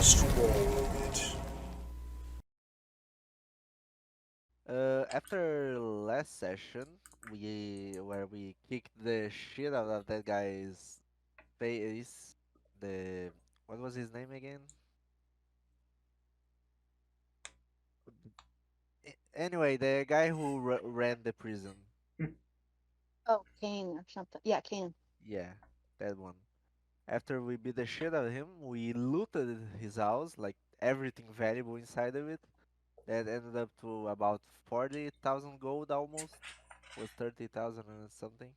Just roll it. After last session, where we kicked the shit out of that guy's face, the what was his name again? Anyway, the guy who ran the prison. Oh, Kane or something. Yeah, Kane. Yeah, that one. After we beat the shit out of him, we looted his house, like everything valuable inside of it. That ended up to about 40,000 gold almost. Was 30,000 and something.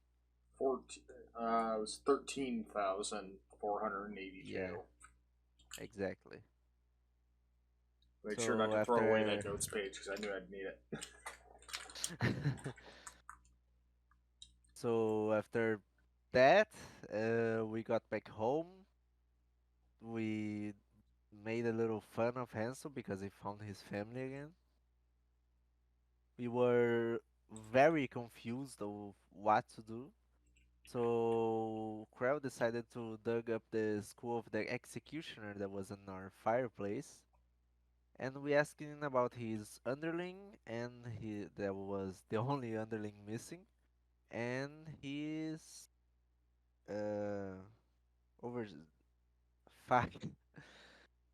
14, it was 13,482. Yeah, exactly. Make sure not So to throw away that after notes page because I knew I'd need it. so after that, we got back home. We made a little fun of Hansel because he found his family again. We were very confused of what to do. So Krell decided to dig up the skull of the executioner that was in our fireplace. And we asked him about his underling, and he that was the only underling missing, and his uh over fuck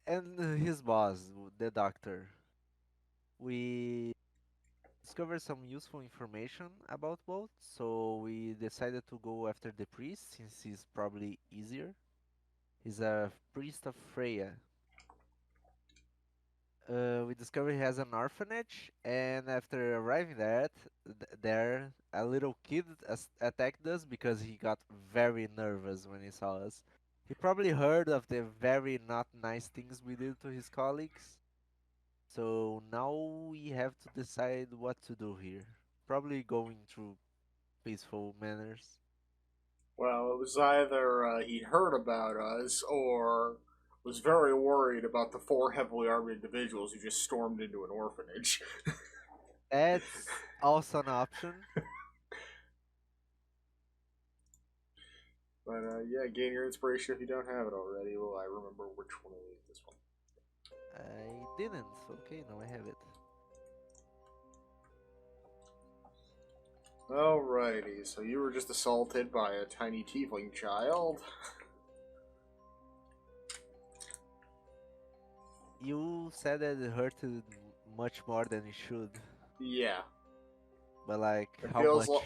and his boss, the doctor. We discovered some useful information about both, so we decided to go after the priest since he's probably easier. He's a priest of Freya. We discovered he has an orphanage, and after arriving there, a little kid attacked us because he got very nervous when he saw us. He probably heard of the very not nice things we did to his colleagues. So now we have to decide what to do here. Probably going through peaceful manners. Well, it was either he'd heard about us or was very worried about the four heavily armed individuals who just stormed into an orphanage. That's also an option. But yeah, gain your inspiration if you don't have it already. Well, I remember which one it is. This one. I didn't. Okay, now I have it. Alrighty, so you were just assaulted by a tiny tiefling child. You said that it hurted much more than it should, Yeah, but like it how feels much?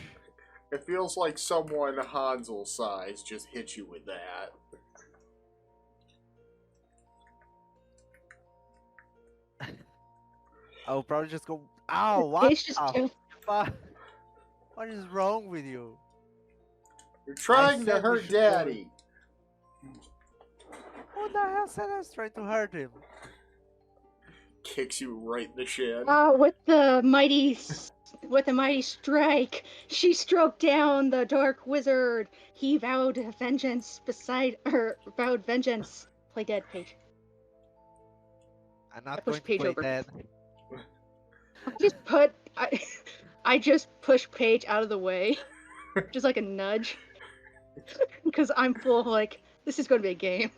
like someone Hansel size just hit you with that. I'll probably just go. Ow! What Paige just the killed. fuck? What is wrong with you? You're I trying to said we hurt should go. Daddy. Who the hell said I was trying to hurt him? Kicks you right in the shin. With the mighty strike, she stroked down the dark wizard. He vowed vengeance beside her. Vowed vengeance. Play dead, Paige. I'm I not going pushed to Paige play over. dead. I just pushed Paige out of the way, just like a nudge, because I'm full of like this is going to be a game.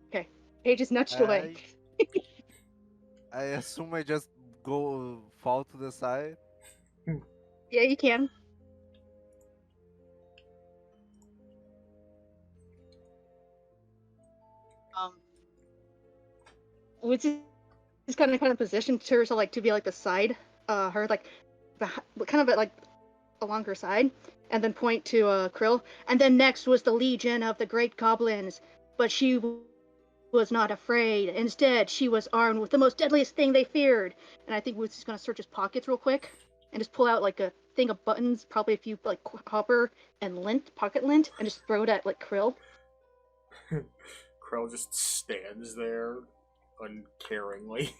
Okay, Paige is nudged away. I I assume I just go fall to the side. Yeah, you can. Um, which is kind of positioned her so like to be like the side, her like, kind of like along her side, and then point to Krill. And then next was the Legion of the Great Goblins, but she was not afraid. Instead, she was armed with the most deadliest thing they feared. And I think Woods is gonna search his pockets real quick and just pull out like a thing of buttons, probably a few like copper and lint, pocket lint, and just throw it at like Krill. Krell just stands there uncaringly.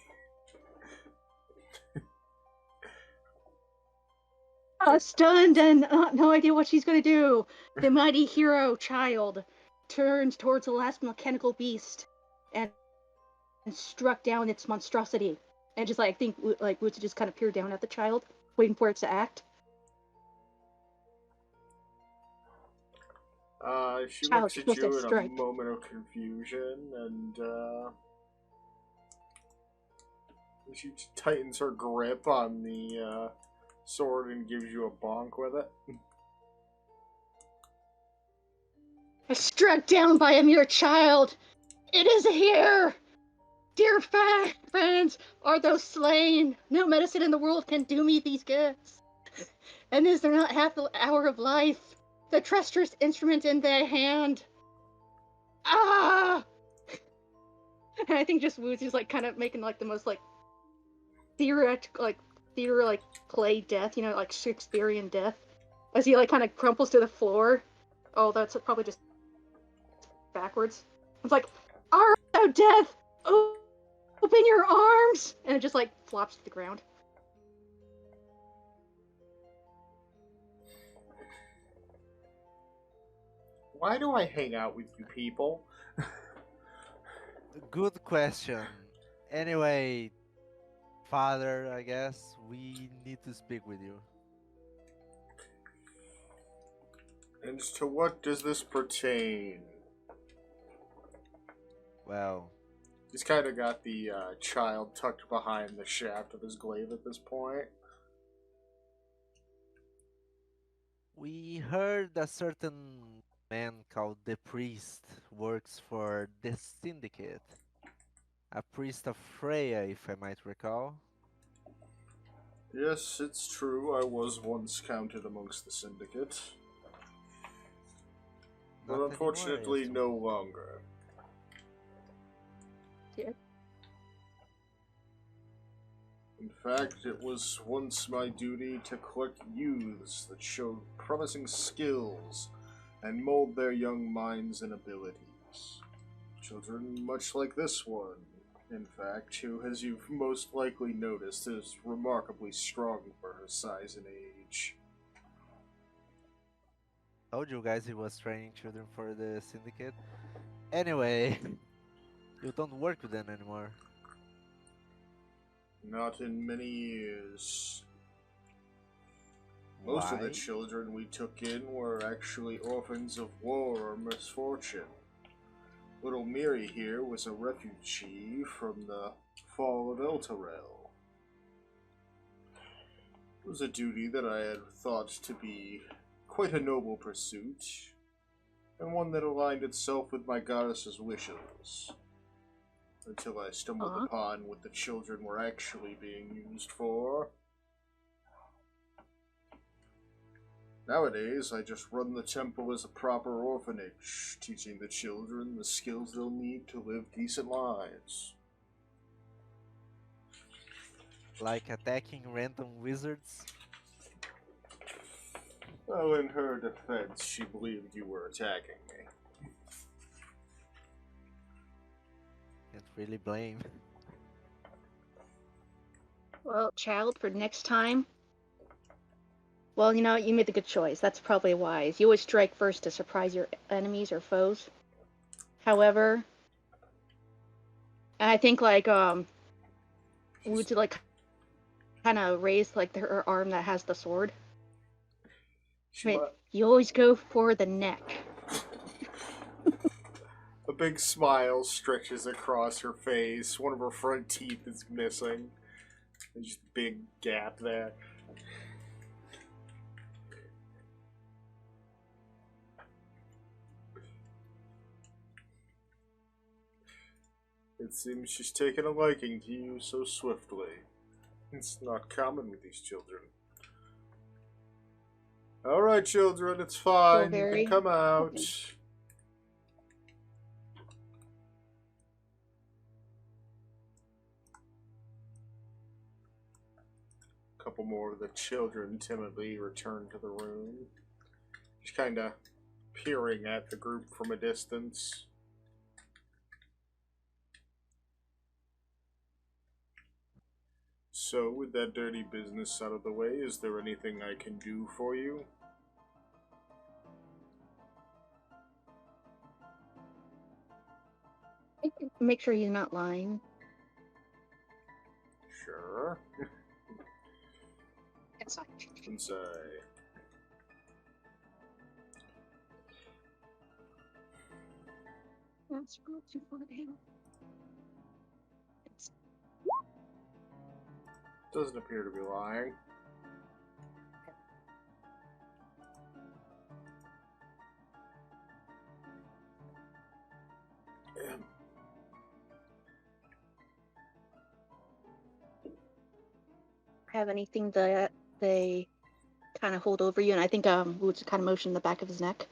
Stunned and no idea what she's gonna do, the mighty hero child turns towards the last mechanical beast and struck down its monstrosity. And just like I think like Woods just kind of peered down at the child, waiting for it to act. She Child, looks you at must have you in a strike. moment of confusion, and she tightens her grip on the sword and gives you a bonk with it. Struck down by a mere child. It is here. Dear friends, are those slain? No medicine in the world can do me these goods. And is there not half the hour of life? The treacherous instrument in their hand. Ah! And I think just Woozy's like kind of making like the most like theater like play death, you know, like Shakespearean death, as he like kind of crumples to the floor. Oh, that's probably just backwards. It's like, "Art of death, open your arms!" And it just like flops to the ground. Why do I hang out with you people? Good question. Anyway, father, I guess we need to speak with you. And to what does this pertain? Well, He's kind of got the child tucked behind the shaft of his glaive at this point. we heard a certain man called the priest works for the syndicate. A priest of Freya, if I might recall. Yes, it's true, I was once counted amongst the syndicate. But Not unfortunately, anymore, no longer. Yeah. In fact, it was once my duty to collect youths that showed promising skills and mold their young minds and abilities. Children much like this one, in fact, who, as you've most likely noticed, is remarkably strong for her size and age. Told you guys he was training children for the syndicate. Anyway, you don't work with them anymore. Not in many years. Most of the Why? children we took in were actually orphans of war or misfortune. Little Miri here was a refugee from the fall of Elturel. It was a duty that I had thought to be quite a noble pursuit, and one that aligned itself with my goddess's wishes, until I stumbled Aw. upon what the children were actually being used for. Nowadays, I just run the temple as a proper orphanage, teaching the children the skills they'll need to live decent lives. Like attacking random wizards? Well, in her defense, she believed you were attacking me. Can't really blame. Well, child, for next time. Well, you know, you made the good choice. That's probably wise. You always strike first to surprise your enemies or foes. However, and I think like would you like kind of raise like her arm that has the sword? Right. You always go for the neck. A big smile stretches across her face. One of her front teeth is missing. There's just a big gap there. It seems she's taken a liking to you so swiftly. It's not common with these children. Alright, children, it's fine. You very can come out. A couple more of the children timidly return to the room. Just kind of peering at the group from a distance. So, with that dirty business out of the way, is there anything I can do for you? Make sure he's not lying. Sure. It's fine. Inside. scroll too far down. It's Doesn't appear to be lying. have anything that they kind of hold over you, and I think Woods kind of motion the back of his neck.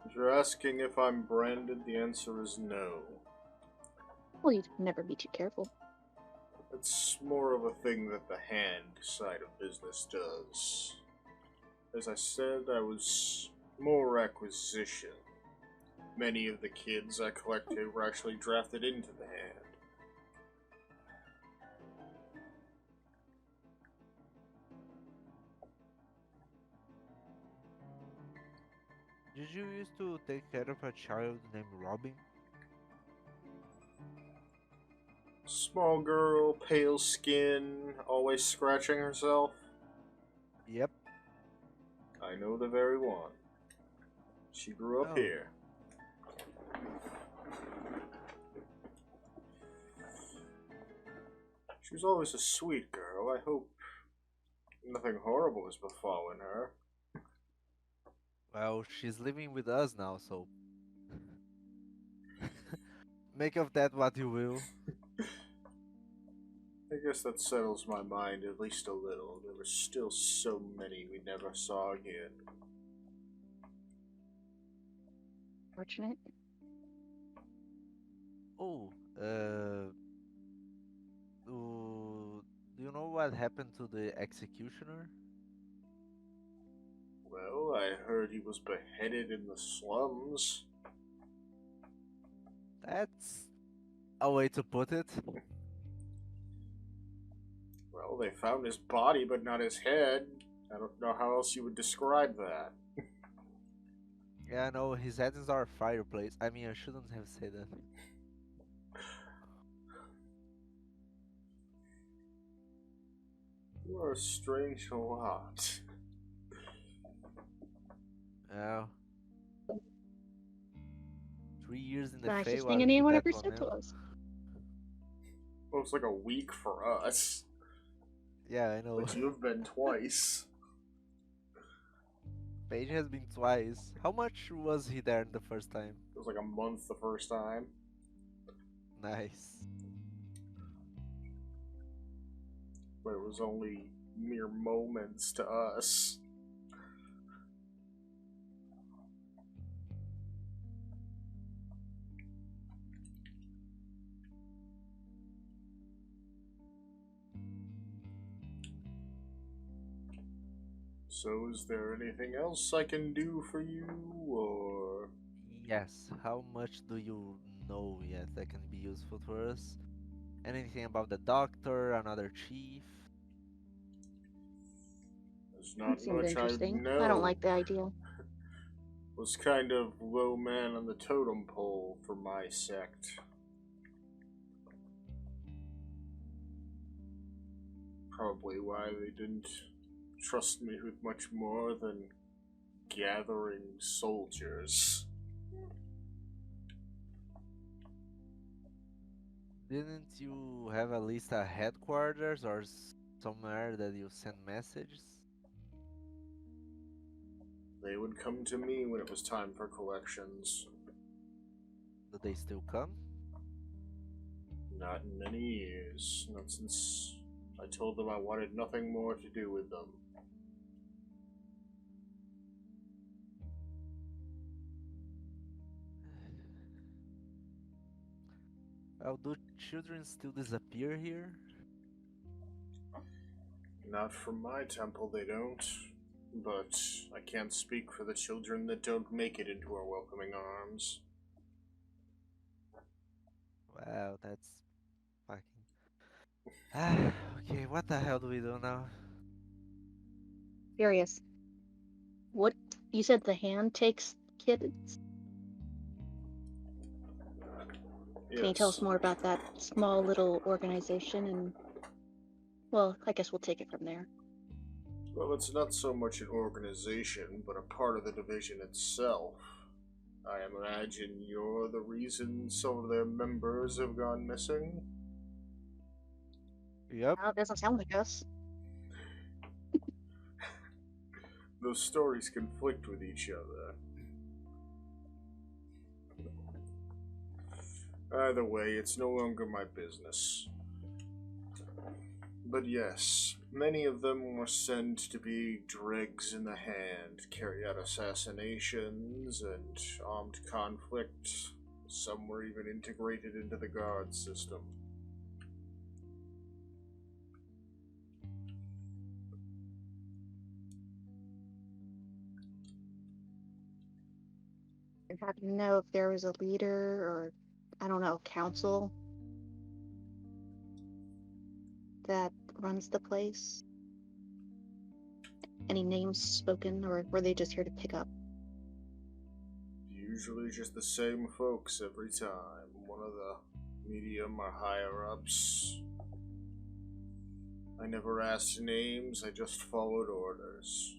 If you're asking if I'm branded, the answer is no. Well, you'd never be too careful. It's more of a thing that the hand side of business does. As I said, I was more acquisition. Many of the kids I collected were actually drafted into the hand. Did you used to take care of a child named Robin? Small girl, pale skin, always scratching herself. Yep. I know the very one. She grew up Oh. here. She was always a sweet girl. I hope nothing horrible has befallen her. Well, she's living with us now, so make of that what you will. I guess that settles my mind at least a little. There were still so many we never saw again. Fortunate. Oh, do you know what happened to the executioner? Well, I heard he was beheaded in the slums. That's a way to put it. Well, they found his body, but not his head. I don't know how else you would describe that. Yeah, no, his head is our fireplace. I mean, I shouldn't have said that. You are a strange lot. Yeah. 3 years in the Nicest Feywild thing to anyone that ever one said to end. us. Well, it's like a week for us, Yeah, I know. but you've been twice. Paige has been twice. How much was he there the first time? It was like a month the first time. Nice. But it was only mere moments to us. So is there anything else I can do for you, or... Yes, how much do you know yet that can be useful for us? Anything about the doctor, another chief? There's That not seemed much I interesting. know. I don't like the idea. Was kind of low man on the totem pole for my sect. Probably why they didn't trust me with much more than gathering soldiers. Didn't you have at least a headquarters or somewhere that you send messages? They would come to me when it was time for collections. Do they still come? Not in many years. Not since I told them I wanted nothing more to do with them. Well, do children still disappear here? Not from my temple, they don't. But I can't speak for the children that don't make it into our welcoming arms. Wow, that's fucking... Ah, okay, what the hell do we do now? Curious. What you said the hand takes kids? Can you tell us Yes. more about that small little organization? And well, I guess we'll take it from there. Well, it's not so much an organization, but a part of the division itself. I imagine you're the reason some of their members have gone missing? Yep. Well, it doesn't sound like us. Those stories conflict with each other. Either way, it's no longer my business. But yes, many of them were sent to be dregs in the hand, carry out assassinations and armed conflict. Some were even integrated into the guard system. I have to know if there was a leader or, I don't know, council that runs the place. Any names spoken, or were they just here to pick up? Usually just the same folks every time. One of the medium or higher ups. I never asked names, I just followed orders.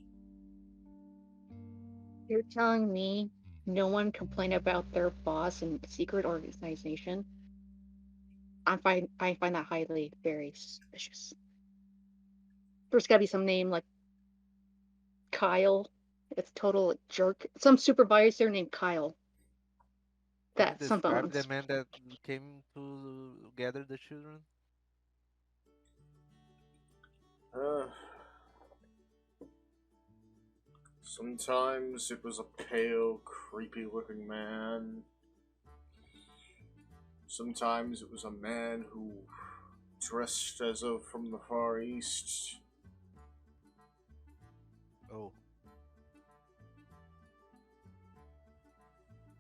You're telling me no one complained about their boss and secret organization? I find that highly very suspicious. There's gotta be some name like Kyle. It's total jerk. Some supervisor named Kyle. Can you That some describe the bones. man that came to gather the children? Uh, Sometimes it was a pale, creepy looking man. Sometimes it was a man who dressed as of from the Far East. Oh,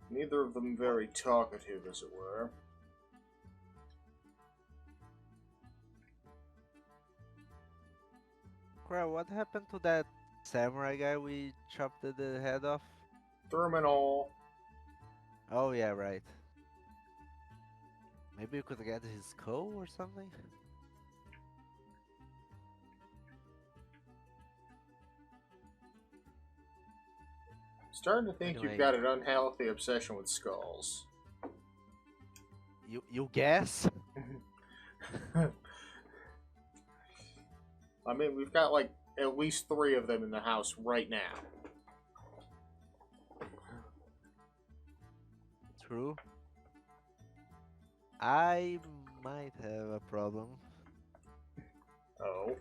Neither of them very talkative, as it were. crap! What happened to that samurai guy we chopped the head off? Threw him in all. Oh yeah, right. Maybe we could get his skull or something? Starting to think Anyway. you've got an unhealthy obsession with skulls. You guess? I mean, we've got like at least 3 of them in the house right now. True. I might have a problem. Oh.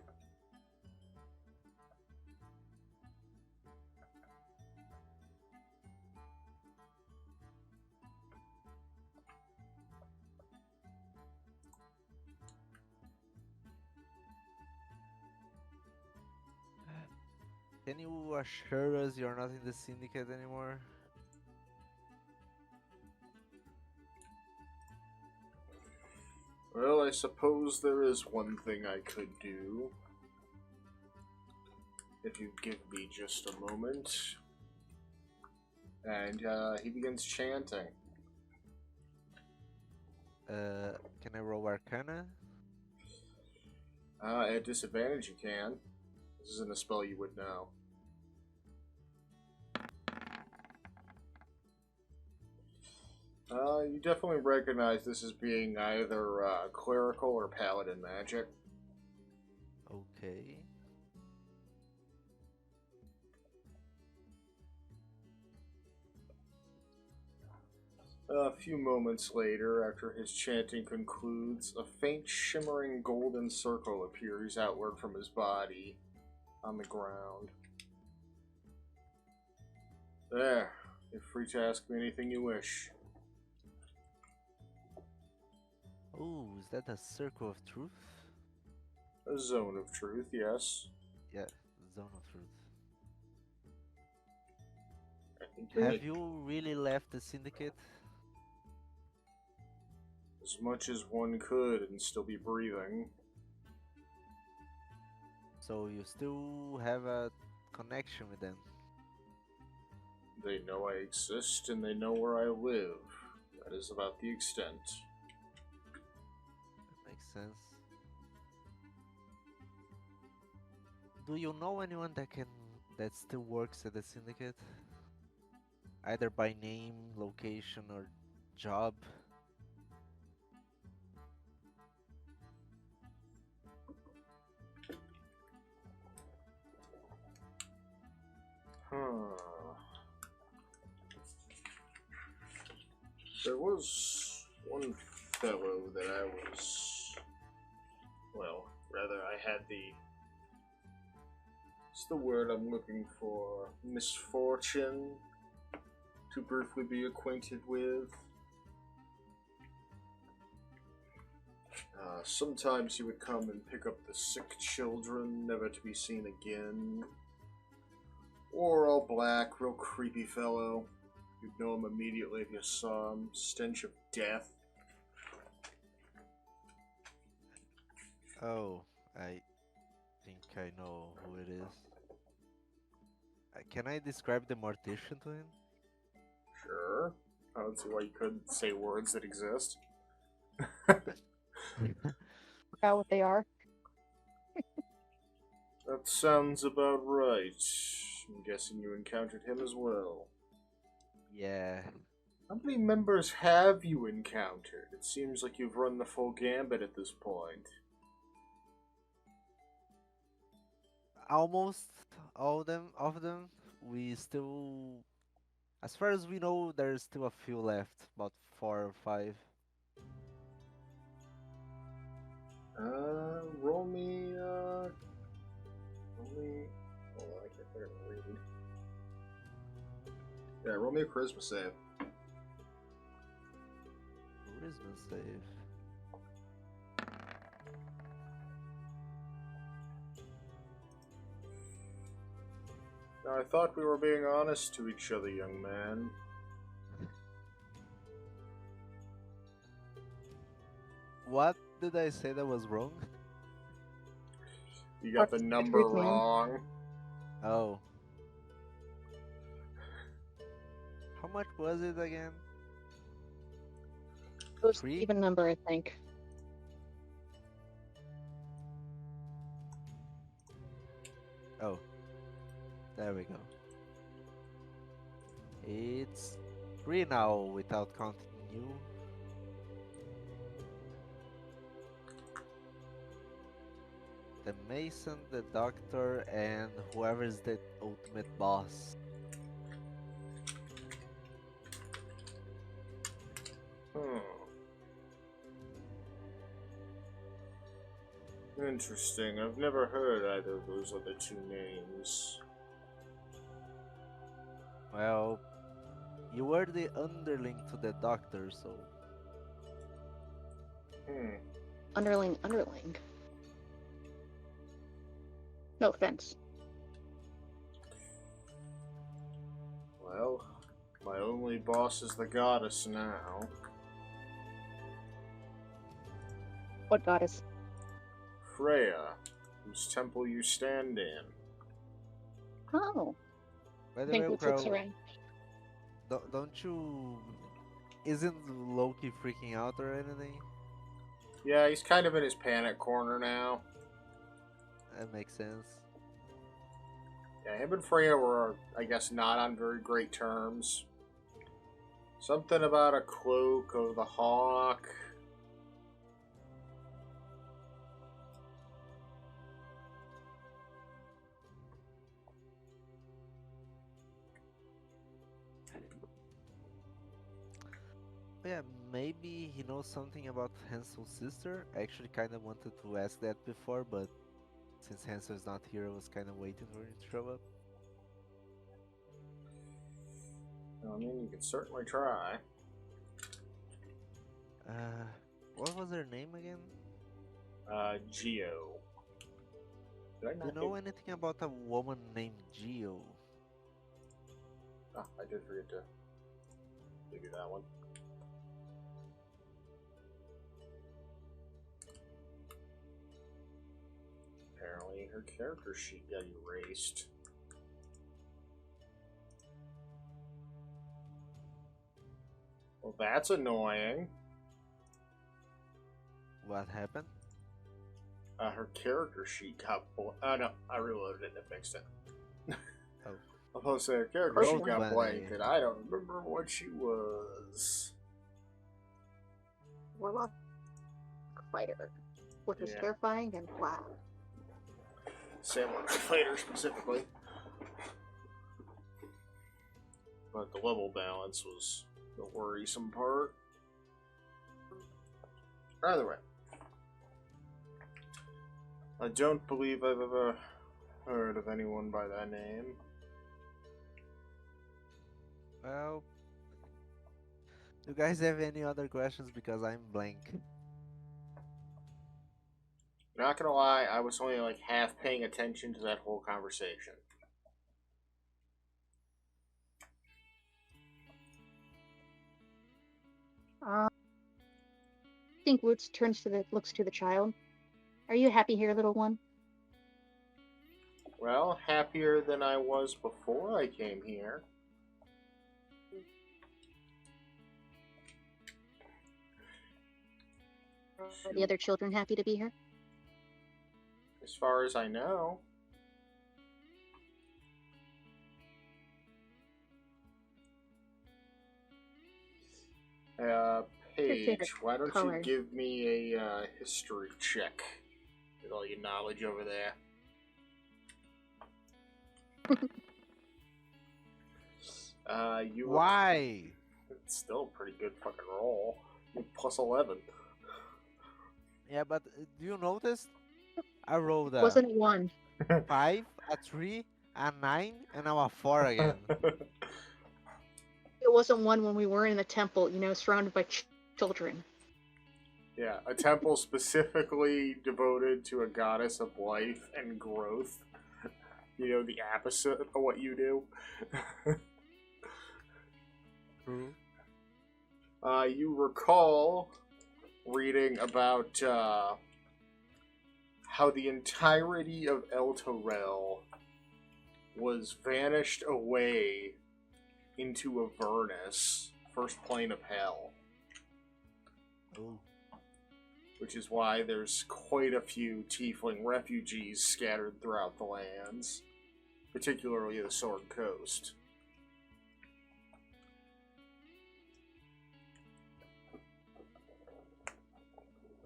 Can you assure us you're not in the syndicate anymore? Well, I suppose there is one thing I could do. If you give me just a moment. And he begins chanting. Can I roll Arcana? At disadvantage you can. This isn't a spell you would know. You definitely recognize this as being either clerical or paladin magic. Okay. A few moments later, after his chanting concludes, a faint shimmering golden circle appears outward from his body on the ground. There. You're free to ask me anything you wish. Oh, is that a circle of truth? A zone of truth, yes. Yeah, zone of truth. I think you Have make you really left the syndicate? as much as one could and still be breathing. So you still have a connection with them? They know I exist and they know where I live. That is about the extent. That makes sense. Do you know anyone that still works at the syndicate? either by name, location, or job. Huh. There was one fellow that I was. Well, rather, I had the. What's the word I'm looking for? Misfortune to briefly be acquainted with. Sometimes he would come and pick up the sick children, never to be seen again. Or all black, real creepy fellow. You'd know him immediately if you saw him. Stench of death. Oh, I think I know who it is. Can I describe the mortician to him? Sure. I don't see why you couldn't say words that exist. Forgot what they are. That sounds about right. I'm guessing you encountered him as well. Yeah. How many members have you encountered? It seems like you've run the full gambit at this point. Almost all of them. We still, as far as we know, there's still a few left, about 4 or 5. Roll me, hold on, I can't figure out read. Yeah, roll me a charisma save. Charisma save. Now, I thought we were being honest to each other, young man. What did I say that was wrong? You got the number Truth, man. wrong. Oh. How much was it again? It was 3? even number, I think. Oh. There we go. It's 3 now without counting you. The Mason, the Doctor, and whoever is the ultimate boss. Hmm. Interesting. I've never heard either of those other two names. Well, you were the underling to the Doctor, so... Underling. No offense. Well, my only boss is the goddess now. What goddess? Freya, whose temple you stand in. Oh, By I the think way, Luke looks Crow, around. don't you... Isn't Loki freaking out or anything? Yeah, he's kind of in his panic corner now. That makes sense. Yeah, him and Freya were, I guess, not on very great terms. Something about a cloak of the hawk. Yeah, maybe he knows something about Hansel's sister. I actually kind of wanted to ask that before, but since Hansel is not here, I was kind of waiting for him to show up. I mean, you can certainly try. What was her name again? Geo. Did I Do not you know anything about a woman named Geo? Oh, I did forget to give you that one. Apparently, her character sheet got erased. Well, that's annoying. What happened? Her character sheet got... Oh, no, I reloaded it and fixed it. Oh. I'm supposed to say her character, she Rogue got Bunny. blanked, and I don't remember what she was. Warlock fighter, which was Yeah. terrifying and wow. Samurai fighter specifically. But the level balance was the worrisome part. Either way. I don't believe I've ever heard of anyone by that name. Well, you guys have any other questions? Because I'm blank. Not gonna lie, I was only like half paying attention to that whole conversation. I think Woots looks to the child. Are you happy here, little one? Well, happier than I was before I came here. Are the other children happy to be here? As far as I know. Paige, favorite why don't color? you give me a history check with all your knowledge over there? Why? It's still a pretty good fucking roll. You're plus 11. Yeah, but do you notice? I rolled a Wasn't it one? 5, a 3, a 9, and now a 4 again. It wasn't one when we were in the temple, surrounded by children. Yeah, a temple specifically devoted to a goddess of life and growth. You know, the opposite of what you do. True. You recall reading about how the entirety of El Torel was vanished away into Avernus, first plane of hell. Oh. Which is why there's quite a few tiefling refugees scattered throughout the lands, particularly the Sword Coast.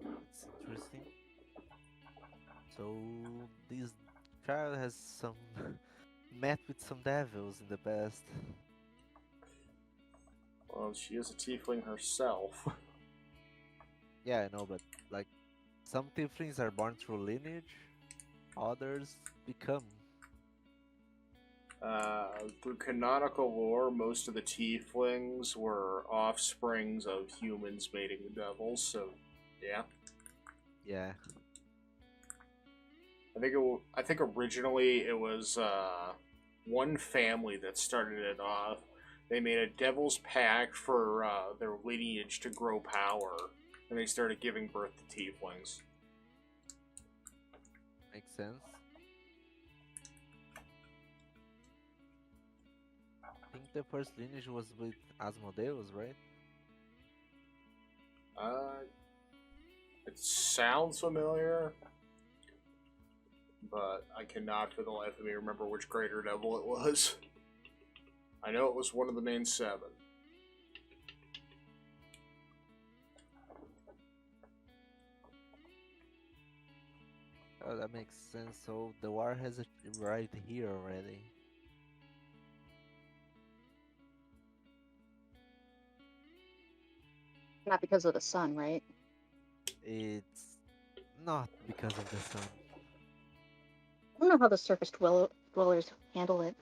It's interesting. So this child has some met with some devils in the past. Well, she is a tiefling herself. Yeah, I know, but like some tieflings are born through lineage, others become. Through canonical lore, most of the tieflings were offsprings of humans mating the devils, so yeah. Yeah. I think originally it was one family that started it off. They made a devil's pact for their lineage to grow power, and they started giving birth to tieflings. Makes sense. I think the first lineage was with Asmodeus, right? It sounds familiar, but I cannot for the life of me remember which greater devil it was. I know it was one of the main 7. Oh, that makes sense. So the war has arrived here already. Not because of the sun, right? It's not because of the sun. I don't know how the surface dwellers handle it.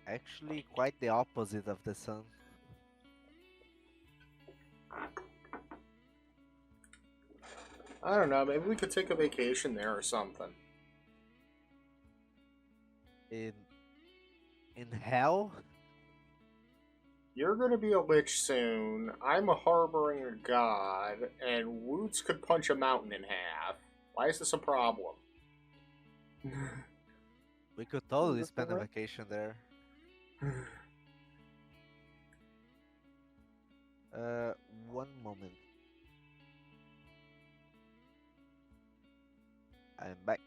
Actually, quite the opposite of the sun. I don't know, maybe we could take a vacation there or something. In hell? You're gonna be a lich soon, I'm a harboring god, and Woots could punch a mountain in half. Why is this a problem? We could totally Look spend a over. vacation there. One moment. I'm back.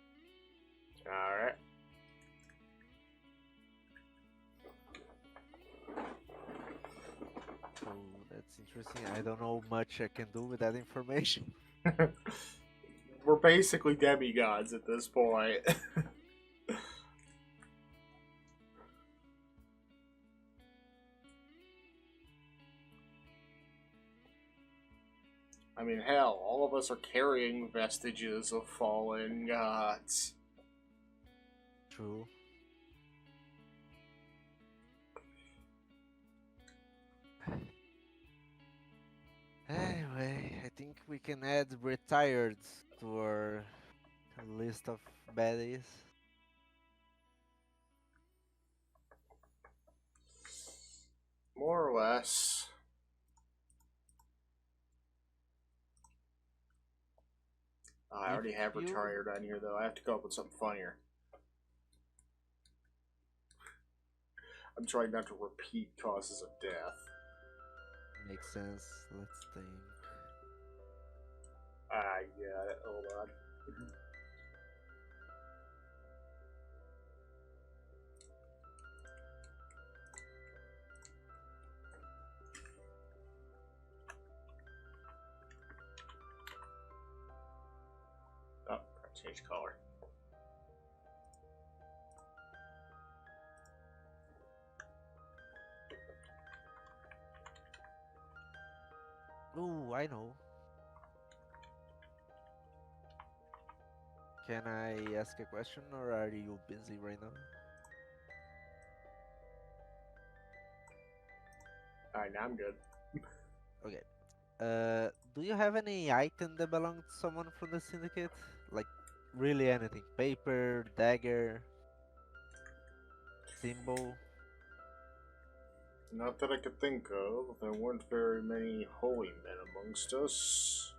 Alright. It's interesting. I don't know much I can do with that information. We're basically demigods at this point. I mean, hell, all of us are carrying vestiges of fallen gods. True. Anyway, I think we can add retired to our list of baddies. More or less. I already have If you- retired on here, though. I have to come up with something funnier. I'm trying not to repeat causes of death. Makes sense. Let's think. I got it. Hold on. Oh, I changed color. Ooh, I know. Can I ask a question or are you busy right now? Alright, now I'm good. Okay. Do you have any item that belonged to someone from the syndicate? Like, really anything? Paper, dagger, symbol? Not that I could think of. There weren't very many holy men amongst us.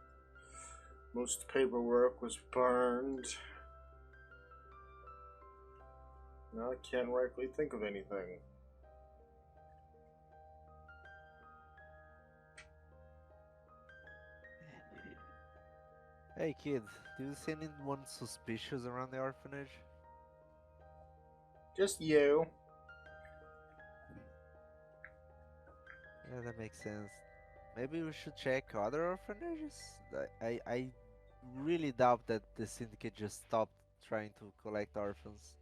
Most paperwork was burned. No, I can't rightly think of anything. Hey kid, do you see anyone suspicious around the orphanage? Just you. Yeah, that makes sense. Maybe we should check other orphanages? I really doubt that the syndicate just stopped trying to collect orphans.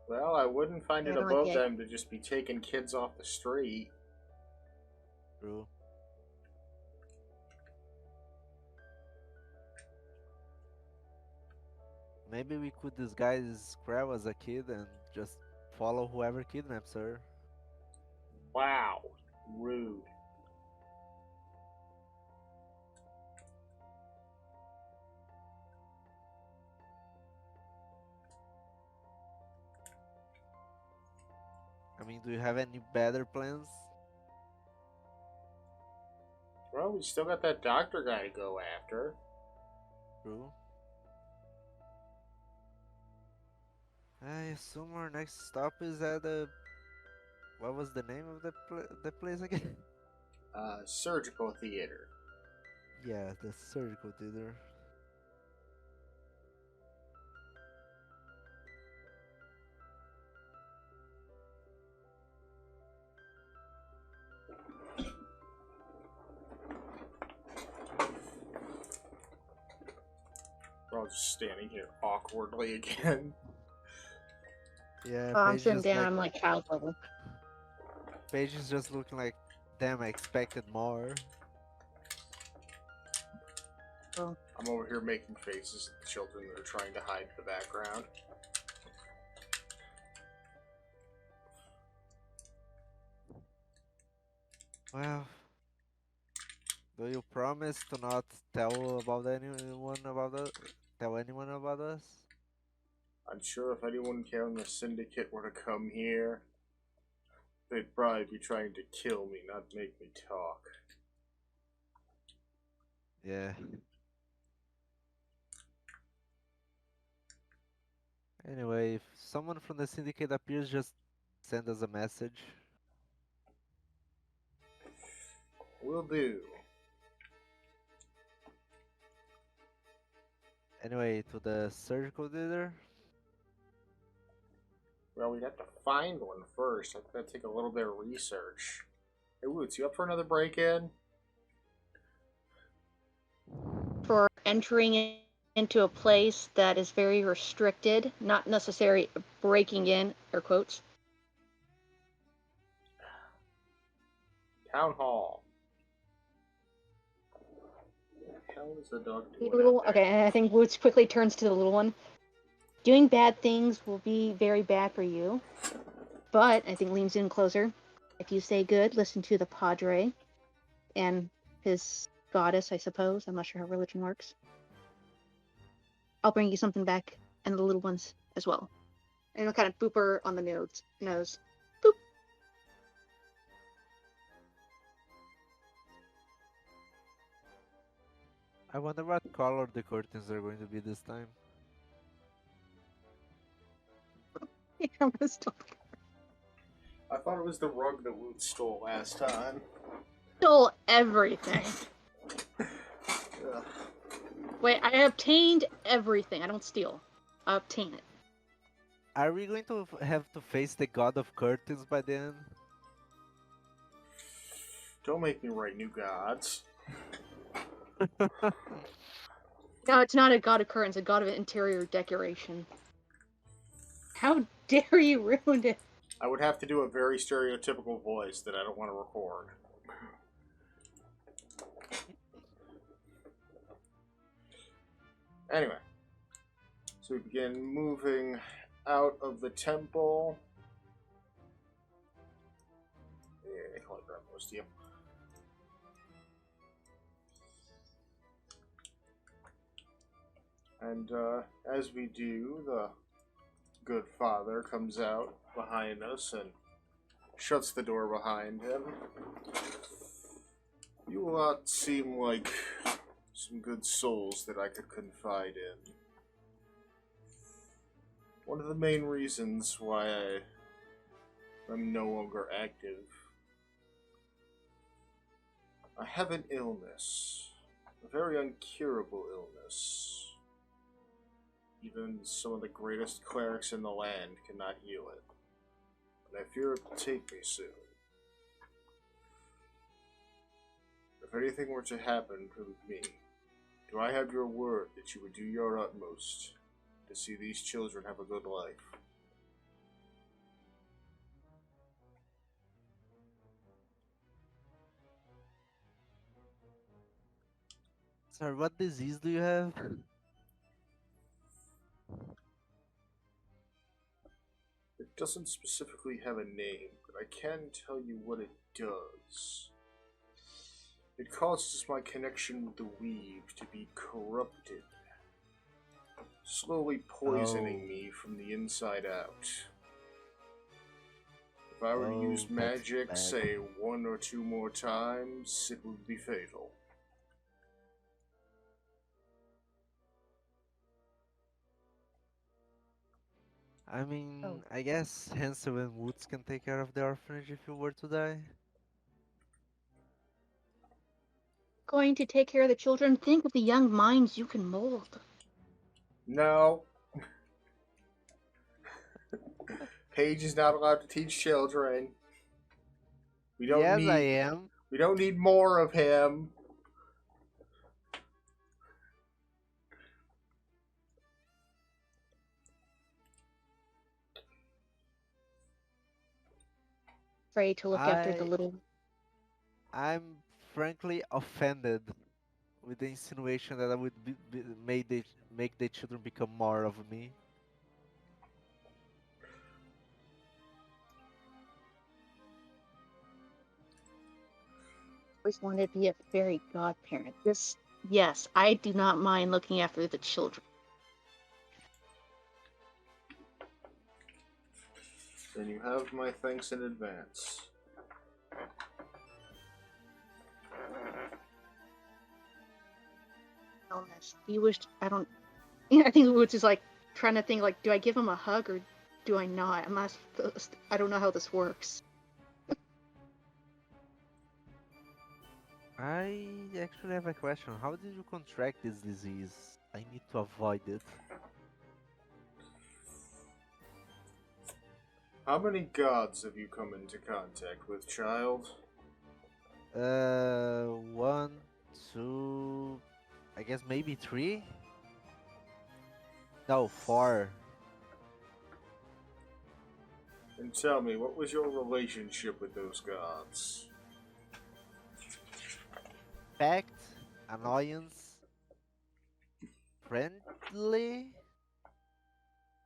Well, I wouldn't find Yeah, it I don't like above the them to just be taking kids off the street. True. Maybe we could disguise Krell as a kid and just follow whoever kidnaps her. Wow. Rude. I mean, do you have any better plans? Well, we still got that doctor guy to go after. True. I assume our next stop is at the... What was the name of the place again? Surgical theater. Yeah, the surgical theater. We're all just standing here awkwardly again. Yeah, Oh, I'm Paige sitting is down. like... I'm like child level. Paige is just looking like, damn, I expected more. Oh. I'm over here making faces at the children that are trying to hide in the background. Well, do you promise to not tell anyone about us? I'm sure if anyone from the syndicate were to come here, they'd probably be trying to kill me, not make me talk. Yeah. Anyway, if someone from the syndicate appears, just send us a message. Will do. Anyway, to the surgical theater. Well, we'd have to find one first. I think that'd take a little bit of research. Hey, Woods, you up for another break-in? For entering into a place that is very restricted, not necessarily breaking in, air quotes. Town Hall. What the hell is the dog doing Little, out there? okay, I think Woods quickly turns to the little one. Doing bad things will be very bad for you, but I think leans in closer. If you say good, listen to the Padre and his goddess, I suppose. I'm not sure how religion works. I'll bring you something back, and the little ones as well. And he'll kind of boop her on the nose. Boop. I wonder what color the curtains are going to be this time. I'm gonna stop. I thought it was the rug that Woods stole last time. Stole everything. Ugh. Wait, I obtained everything. I don't steal. I obtain it. Are we going to have to face the god of curtains by the end? Don't make me write new gods. No, it's not a god of curtains, a god of interior decoration. How dare you ruin it? I would have to do a very stereotypical voice that I don't want to record. Anyway, so we begin moving out of the temple. Yeah, I'll grab most of you. And as we do, the good father comes out behind us and shuts the door behind him. You lot seem like some good souls that I could confide in. One of the main reasons why I'm no longer active. I have an illness, a very uncurable illness. Even some of the greatest clerics in the land cannot heal it. And I fear it will take me soon. If anything were to happen to me, do I have your word that you would do your utmost to see these children have a good life? Sir, what disease do you have? It doesn't specifically have a name, but I can tell you what it does. It causes my connection with the weave to be corrupted, slowly poisoning me from the inside out. If I were to use that's magic, bad. say 1 or 2 more times, it would be fatal. I mean, Oh. I guess Hansel and Woods can take care of the orphanage if you were to die. Going to take care of the children? Think of the young minds you can mold. No. Paige is not allowed to teach children. We don't Yes, need. I am. We don't need more of him. Afraid to look after the little. I'm frankly offended with the insinuation that I would make the children become more of me. Always wanted to be a fairy godparent. Yes, I do not mind looking after the children. Then you have my thanks in advance. Illness. You wish I don't. Yeah, I think Woods is like trying to think like, do I give him a hug or do I not? I'm not. I don't know how this works. I actually have a question. How did you contract this disease? I need to avoid it. How many gods have you come into contact with, child? One, two, I guess maybe three? No, four. And tell me, what was your relationship with those gods? Pact, annoyance, friendly,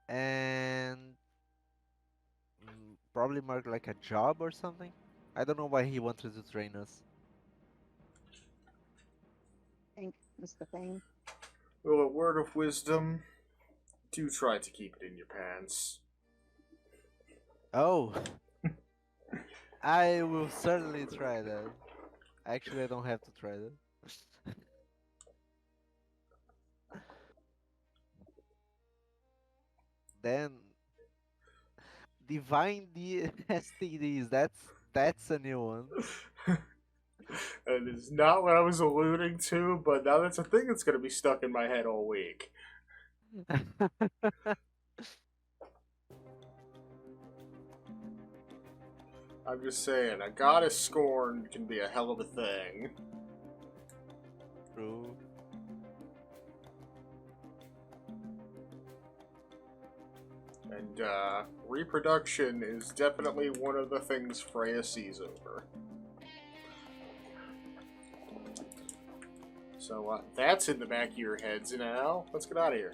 and probably more like a job or something. I don't know why he wanted to train us. I think that's the thing. Well, a word of wisdom, do try to keep it in your pants. Oh, I will certainly try that. Actually, I don't have to try that. Then divine STDs. That's a new one. That is not what I was alluding to, but now that's a thing that's going to be stuck in my head all week. I'm just saying, a goddess scorned can be a hell of a thing. True. And, reproduction is definitely one of the things Freya sees over. So, that's in the back of your heads now. Let's get out of here.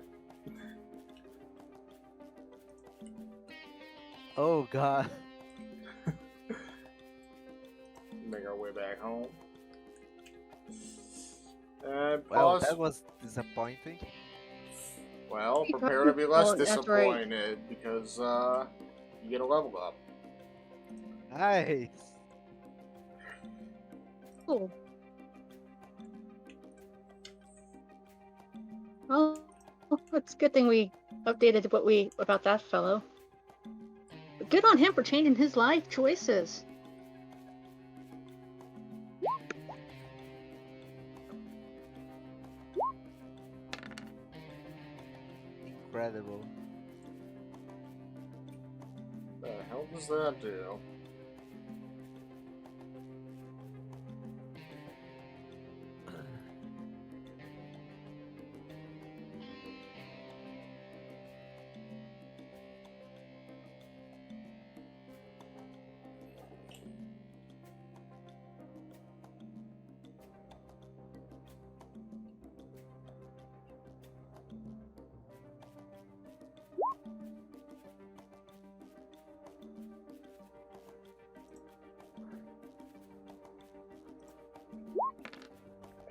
Oh God. Make our way back home. And Well, pause. that was disappointing. Well, Keep prepare to be less Oh, that's right. disappointed because you get a level up. Nice. Cool. Well, it's a good thing we updated about that fellow. But good on him for changing his life choices. Incredible. The hell does that do?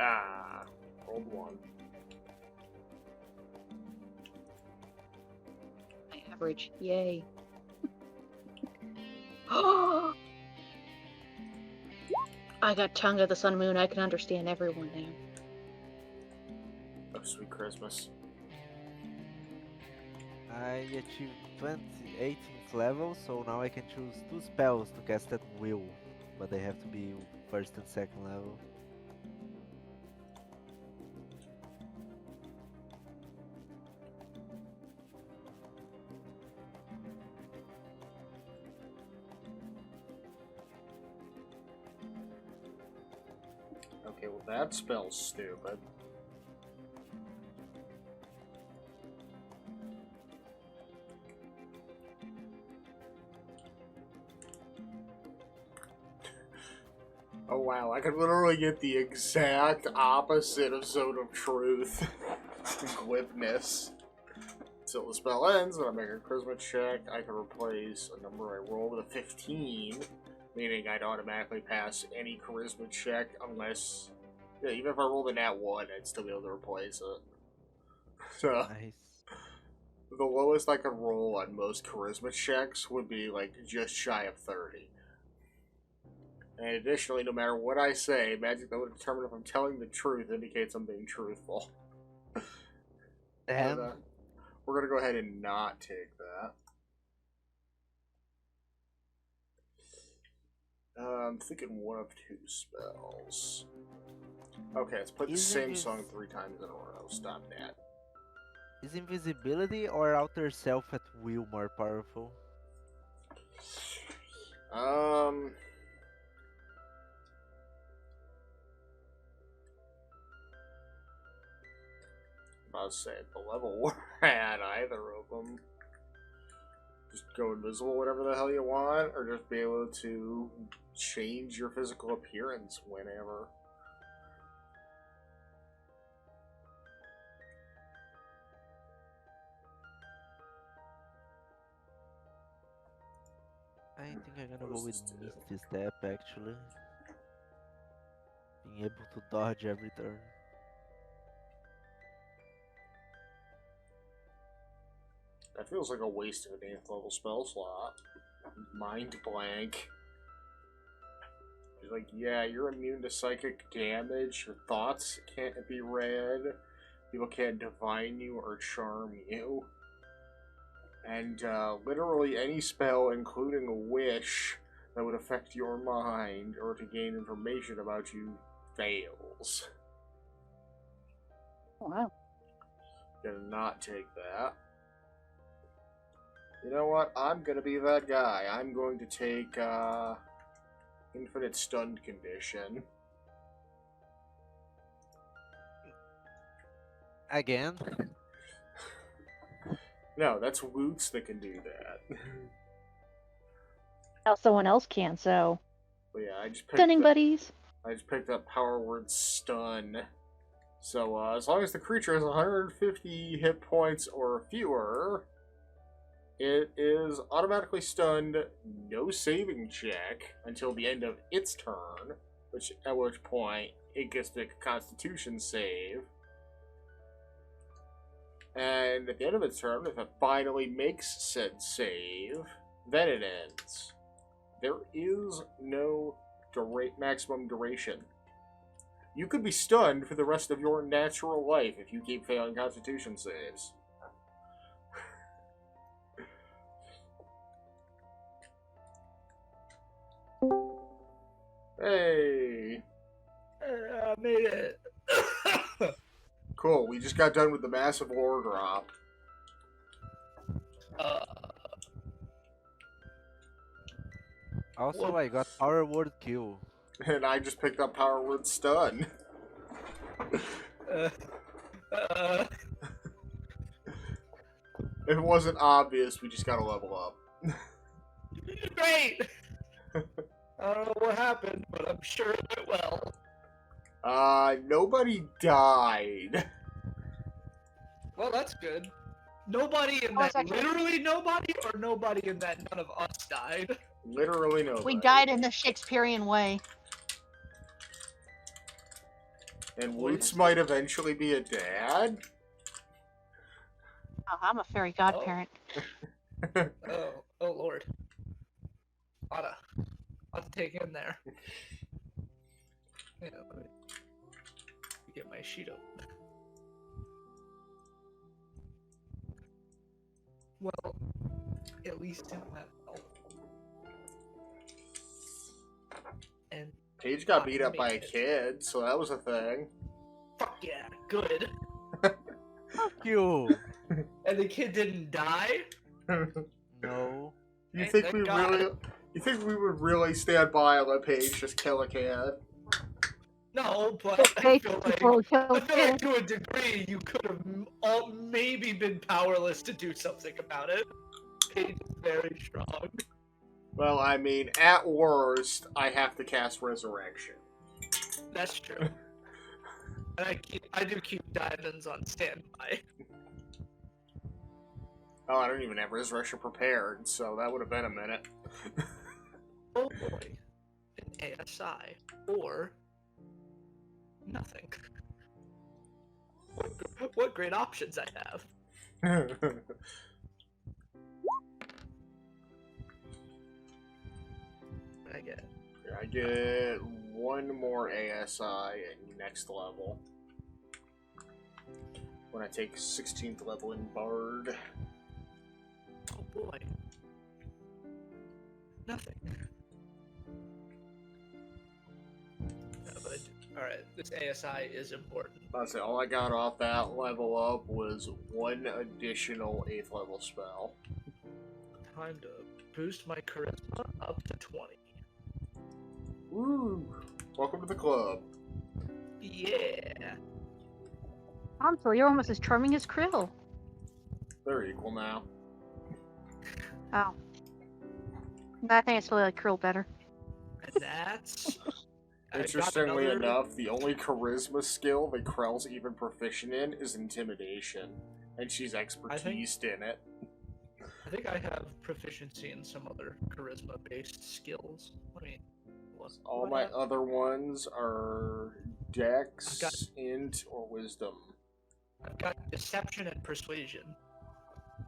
Ah, rolled one. My average. Yay. Oh! I got tongue of the sun moon. I can understand everyone now. Oh, sweet Christmas. I achieved 18th level, so now I can choose 2 spells to cast at will, but they have to be first and second level. Okay, well that spell's stupid. Oh wow, I could literally get the exact opposite of Zone of Truth. Glibness. Until the spell ends, and I make a charisma check, I can replace a number I roll with a 15, meaning I'd automatically pass any charisma check unless... Yeah, even if I rolled a nat 1, I'd still be able to replace it. So, Nice. the lowest I could roll on most charisma checks would be, like, just shy of 30. And additionally, no matter what I say, magic that would determine if I'm telling the truth indicates I'm being truthful. Damn. But, we're gonna go ahead and not take that. I'm thinking one of 2 spells. Okay, let's play the same song 3 times in a row. Stop that. Is invisibility or outer self at will more powerful? I'll say the level we're at, either of them. Just go invisible, whatever the hell you want, or just be able to change your physical appearance whenever. I think I'm gonna go with Misty Step actually. Being able to dodge every turn. That feels like a waste of an 8th level spell slot. Mind blank. He's like, yeah, you're immune to psychic damage, your thoughts can't be read, people can't divine you or charm you. And literally any spell, including a wish, that would affect your mind or to gain information about you fails. Wow. Gonna not take that. You know what? I'm gonna be that guy. I'm going to take infinite stunned condition. Again? No, that's Woots that can do that. Now someone else can, so. But yeah, I just Stunning buddies. I just picked up power word stun. So as long as the creature has 150 hit points or fewer, it is automatically stunned, no saving check, until the end of its turn, at which point it gets to make a Constitution save. And at the end of its turn, if it finally makes said save, then it ends. There is no maximum duration. You could be stunned for the rest of your natural life if you keep failing Constitution saves. Hey! I made it. Cool, we just got done with the massive lore drop. Also, I got power word kill. And I just picked up power word stun. If it wasn't obvious, we just gotta level up. Great! I don't know what happened, but I'm sure it went well. Nobody died. Well, that's good. Nobody in that, literally nobody, or nobody in that none of us died? Literally nobody. We died in the Shakespearean way. And Woots might eventually be a dad? Oh, I'm a fairy godparent. Oh Lord. Oughta take him there. Yeah, let me get my sheet up. Well, at least in that help. And Paige got beat up by a kid, so that was a thing. fuck yeah, good. Fuck you! And the kid didn't die? No. You Thank think God. you think we would really stand by and let Paige just kill a kid? No, but I Okay, feel before we like, kill I feel like kids. to a degree you could have all maybe been powerless to do something about it. Paige is very strong. Well, I mean, at worst, I have to cast Resurrection. That's true. And I do keep diamonds on standby. Oh, I don't even have Resurrection prepared, so that would have been a minute. Oh boy. An ASI. Or nothing. What great options I have. I get. I get one more ASI at next level. When I take 16th level in Bard. Oh boy. Nothing. Alright, this ASI is important. I'd say all I got off that level up was one additional 8th level spell. Time to boost my charisma up to 20. Woo! Welcome to the club. Yeah. Hansel, you're almost as charming as Krill. They're equal now. Oh. I think I still like Krill better. And that's... I got Interestingly another- enough, the only charisma skill that Krell's even proficient in is intimidation, and she's expertised in it. I think I have proficiency in some other charisma-based skills. Let me look. All What my happened? other ones are Dex, I've got- Int, or Wisdom. I've got deception and persuasion.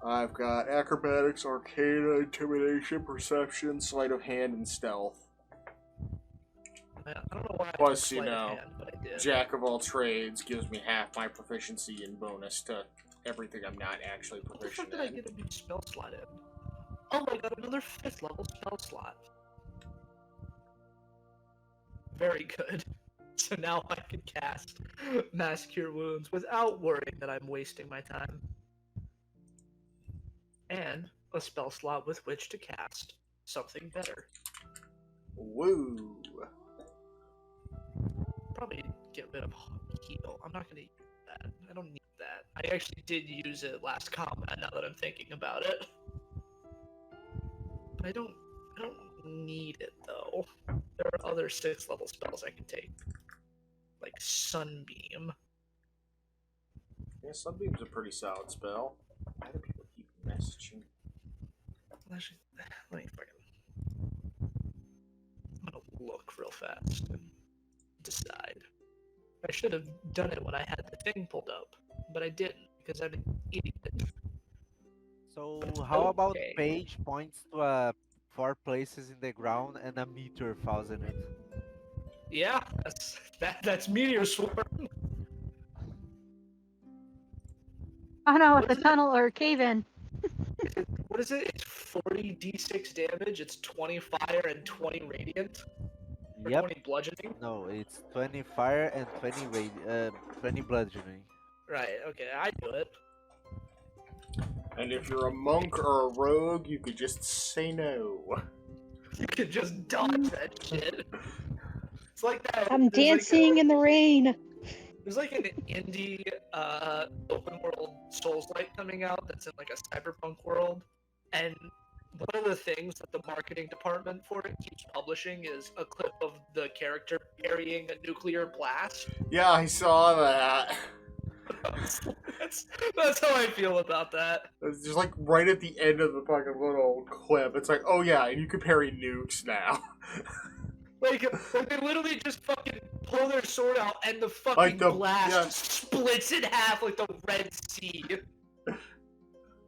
I've got Acrobatics, Arcana, Intimidation, Perception, Sleight of Hand, and Stealth. I don't know why I Plus, took sleight you of know, hand, but I did. Jack of all trades gives me half my proficiency and bonus to everything I'm not actually What the fuck proficient did I in. get a new spell slot in? Oh, I got another 5th level spell slot. Very good. So now I can cast Mass Cure Wounds without worrying that I'm wasting my time. And a spell slot with which to cast something better. Woo! Probably get rid of heal. I'm not gonna use that. I don't need that. I actually did use it last combat now that I'm thinking about it. But I don't need it though. There are other 6th level spells I can take. Like Sunbeam. Yeah, Sunbeam's a pretty solid spell. Why do people keep messaging? Actually, let me fucking... I'm gonna look real fast and decide. I should have done it when I had the thing pulled up, but I didn't because I'm an idiot. So how about Okay. page points to 4 places in the ground and a meteor falls in it? Yeah, that's Meteor Swarm. Oh no, it's What a is it? tunnel or a cave-in. What is it? It's 40 d6 damage, it's 20 fire and 20 radiant? Or Yep. 20 bludgeoning? No, it's 20 fire and 20 bludgeoning. Right, okay, I do it. And if you're a monk or a rogue, you could just say no. You can just dodge that shit. It's like that. I'm there's dancing in the rain. There's like an indie open world Souls-like coming out that's in like a cyberpunk world, and one of the things that the marketing department for it keeps publishing is a clip of the character parrying a nuclear blast. Yeah, I saw that. that's how I feel about that. It's just like right at the end of the fucking little clip. It's like, oh yeah, and you can parry nukes now. Like they literally just fucking pull their sword out and the fucking Like the- blast yeah. splits in half like the Red Sea.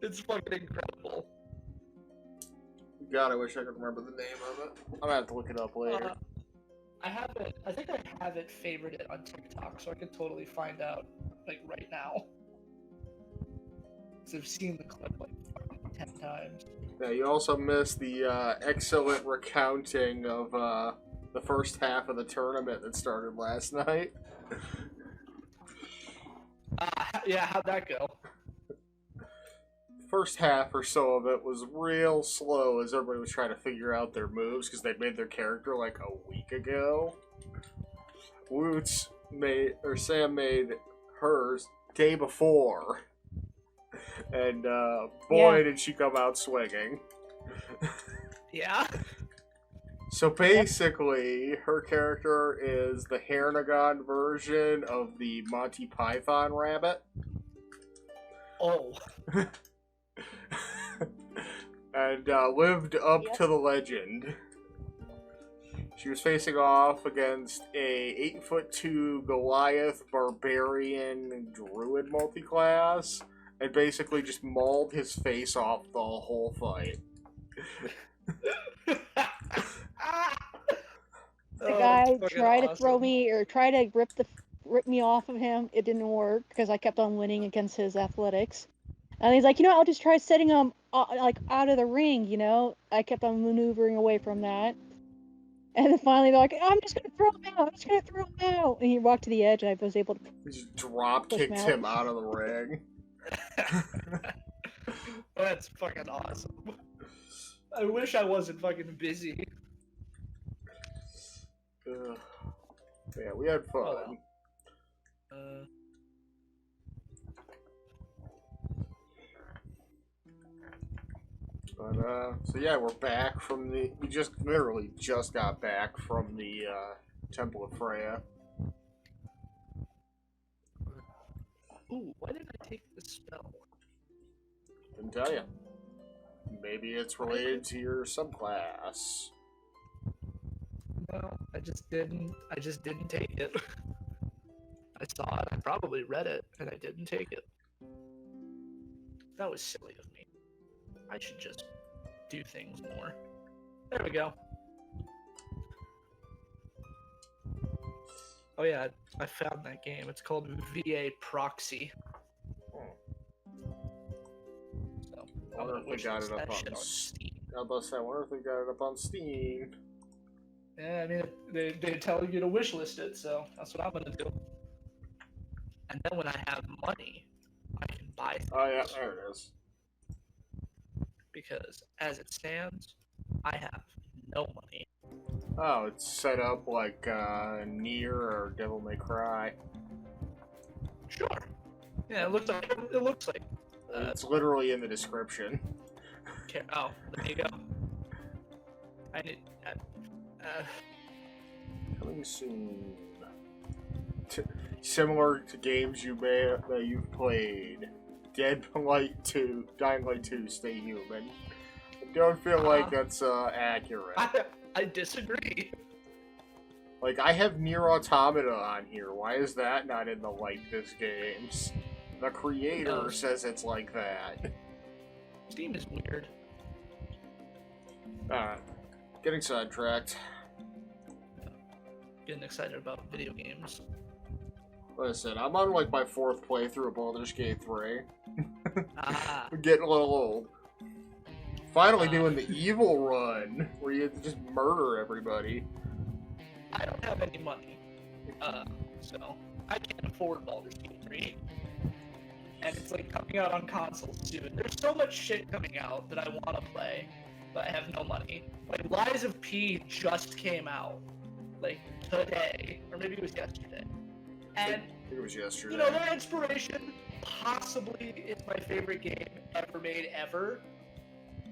It's fucking incredible. God, I wish I could remember the name of it. I'm gonna have to look it up later. I have it. I think I have it favorited on TikTok, so I could totally find out like right now. Because I've seen the clip like fucking 10 times. Yeah, you also missed the excellent recounting of the first half of the tournament that started last night. Yeah, how'd that go? First half or so of it was real slow as everybody was trying to figure out their moves because they'd made their character like a week ago. Sam made hers day before. And boy, did she come out swinging. Yeah. So basically, her character is the Hernagon version of the Monty Python rabbit. Oh. And lived up to the legend. She was facing off against a 8'2" Goliath barbarian druid multiclass, and basically just mauled his face off the whole fight. The guy tried to throw me or try to rip me off of him. It didn't work because I kept on winning against his athletics. And he's like, I'll just try setting him like out of the ring. I kept on maneuvering away from that. And then finally they're like, I'm just gonna throw him out. And he walked to the edge, and I was able to. He just drop kicked him out of the ring. That's fucking awesome. I wish I wasn't fucking busy. Yeah, we had fun. Oh, So yeah, we're back from we just literally just got back from the Temple of Freya. Ooh, why didn't I take this spell? Didn't tell you. Maybe it's related to your subclass. No, I just didn't. I just didn't take it. I saw it. I probably read it, and I didn't take it. That was silly of me. I should just do things more. There we go. Oh yeah, I found that game. It's called VA Proxy. So I wonder if they got it up on Steam. I wonder if they got it up on Steam. Yeah, I mean, they tell you to wishlist it, so that's what I'm gonna do. And then when I have money, I can buy things. Oh yeah, there it is. Because as it stands, I have no money. Oh, it's set up like Nier or Devil May Cry. Sure. Yeah, it looks like. It's literally in the description. Oh, there you go. I need. Coming soon. Similar to games that you've played. Dead Light 2, Dying Light 2, Stay Human. I don't feel like that's accurate. I disagree. Like, I have Nier Automata on here. Why is that not in the like this games? The creator says it's like that. Steam is weird. Getting sidetracked. Getting excited about video games. Listen, I'm on like my 4th playthrough of Baldur's Gate 3. Ah. Getting a little old. Finally doing the evil run, where you just murder everybody. I don't have any money, so I can't afford Baldur's Gate 3. And it's like coming out on consoles soon. There's so much shit coming out that I want to play, but I have no money. Like Lies of P just came out, like today, or maybe it was yesterday. And I think it was yesterday. you know, their inspiration possibly is my favorite game ever made ever,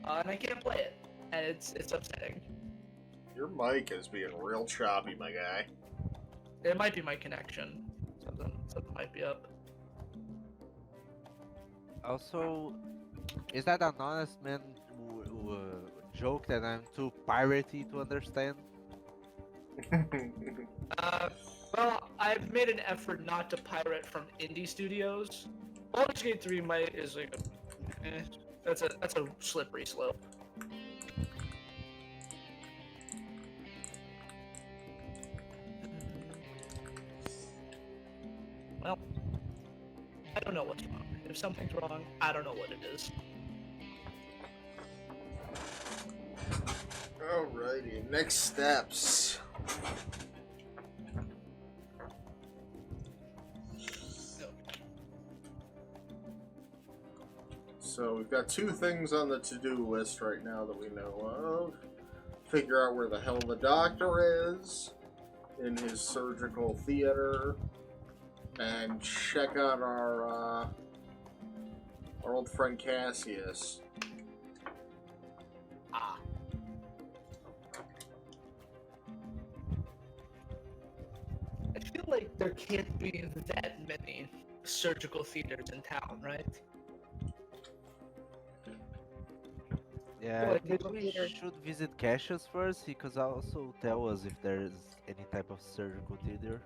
and I can't play it, and it's upsetting. Your mic is being real choppy, my guy. It might be my connection. Something might be up. Also, is that an honest man joke that I'm too piratey to understand? Well, I've made an effort not to pirate from indie studios. Baldur's Gate 3 is like that's a slippery slope. Well, I don't know what's wrong. If something's wrong, I don't know what it is. Alrighty, next steps. So we've got 2 things on the to-do list right now that we know of. Figure out where the hell the doctor is in his surgical theater, and check out our old friend Cassius. Ah. I feel like there can't be that many surgical theaters in town, right? Yeah, I Like, think there's we theater. should visit Cassius first. He could also tell us if there's any type of surgical theater.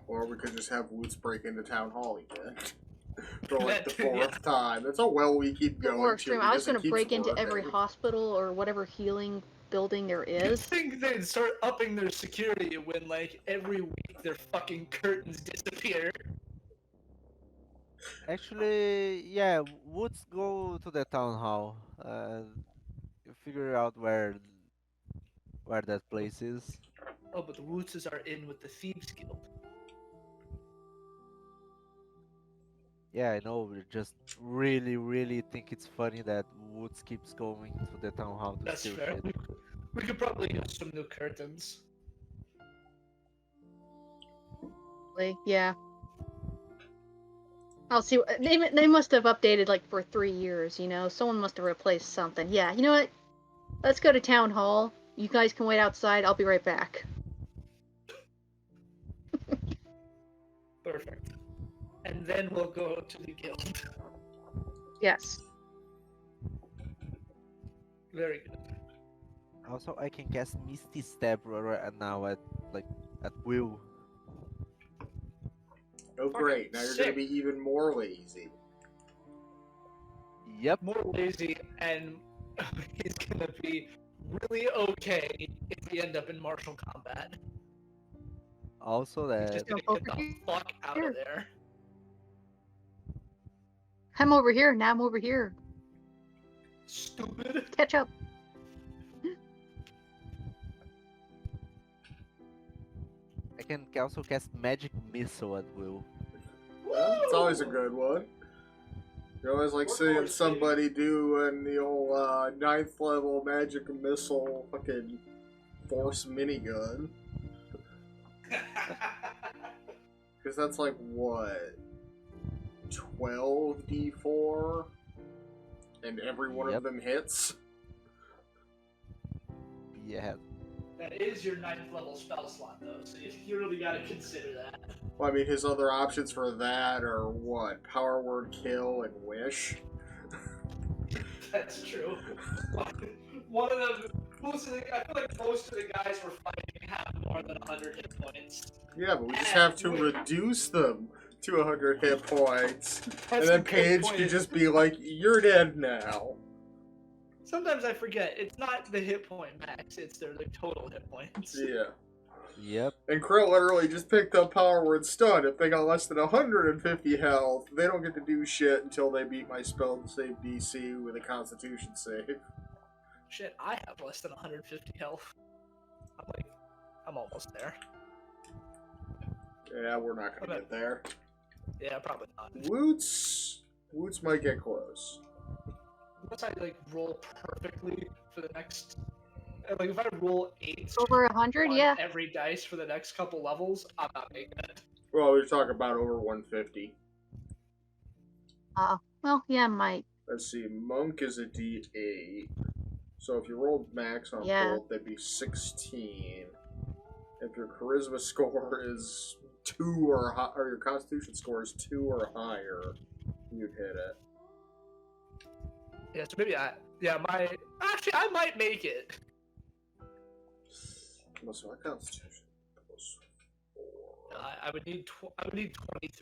Or we could just have Woots break into Town Hall again. For like the That too, 4th time. That's how well we keep going. More to, extreme. I was because it gonna keeps break into every working. hospital or whatever healing building there I is. think they'd start upping their security when, like, every week their fucking curtains disappear. Actually, yeah, let's go to the town hall. Figure out where that place is. Oh, but the Wootses are in with the Thieves Guild. Yeah, I know. We just really, really think it's funny that Woods keeps going to the town hall to That's steal fair. shit. We could probably use some new curtains. Yeah. I'll see. They must have updated like for 3 years. Someone must have replaced something. Yeah. You know what? Let's go to town hall. You guys can wait outside. I'll be right back. Perfect. And then we'll go to the guild. Yes. Very good. Also, I can cast Misty Step right now at will. Oh, great. Now you're going to Sick. be even more lazy. Yep. More lazy, and he's gonna be really okay if we end up in martial combat. Also, He's that just gonna Over get the here. fuck out of there. I'm over here. Now I'm over here. Stupid. Catch up. I can also cast Magic Missile at will. Well, it's always a good one. You always like seeing somebody doing the old 9th level magic missile fucking force minigun. Because that's like, what? 12d4? And every one Yep. of them hits? Yeah. That is your 9th level spell slot, though, so you really gotta consider that. Well, I mean, his other options for that are what? Power Word Kill and Wish? That's true. One of them, I feel like most of the guys we're fighting have more than 100 hit points. Yeah, but we just have to reduce them to 100 hit points. That's And a then good Paige point. can just be like, you're dead now. Sometimes I forget, it's not the hit point max, it's their total hit points. Yeah. Yep. And Krill literally just picked up Power Word Stun. If they got less than 150 health, they don't get to do shit until they beat my spell save DC with a Constitution save. Shit, I have less than 150 health. I'm almost there. Yeah, we're not gonna get there. Yeah, probably not. Woots might get close. Once I roll perfectly for the next, if I roll 8 Over 100, on yeah. every dice for the next couple levels, I'm not making it. Well, we're talking about over 150. Well, yeah, might. Let's see, Monk is a D8. So if you rolled max on Yeah. both, that'd be 16. If your charisma score is 2 or higher, or your constitution score is 2 or higher, you'd hit it. Yeah, so maybe actually, I might make it. What's my constitution? Plus 4. I would need 23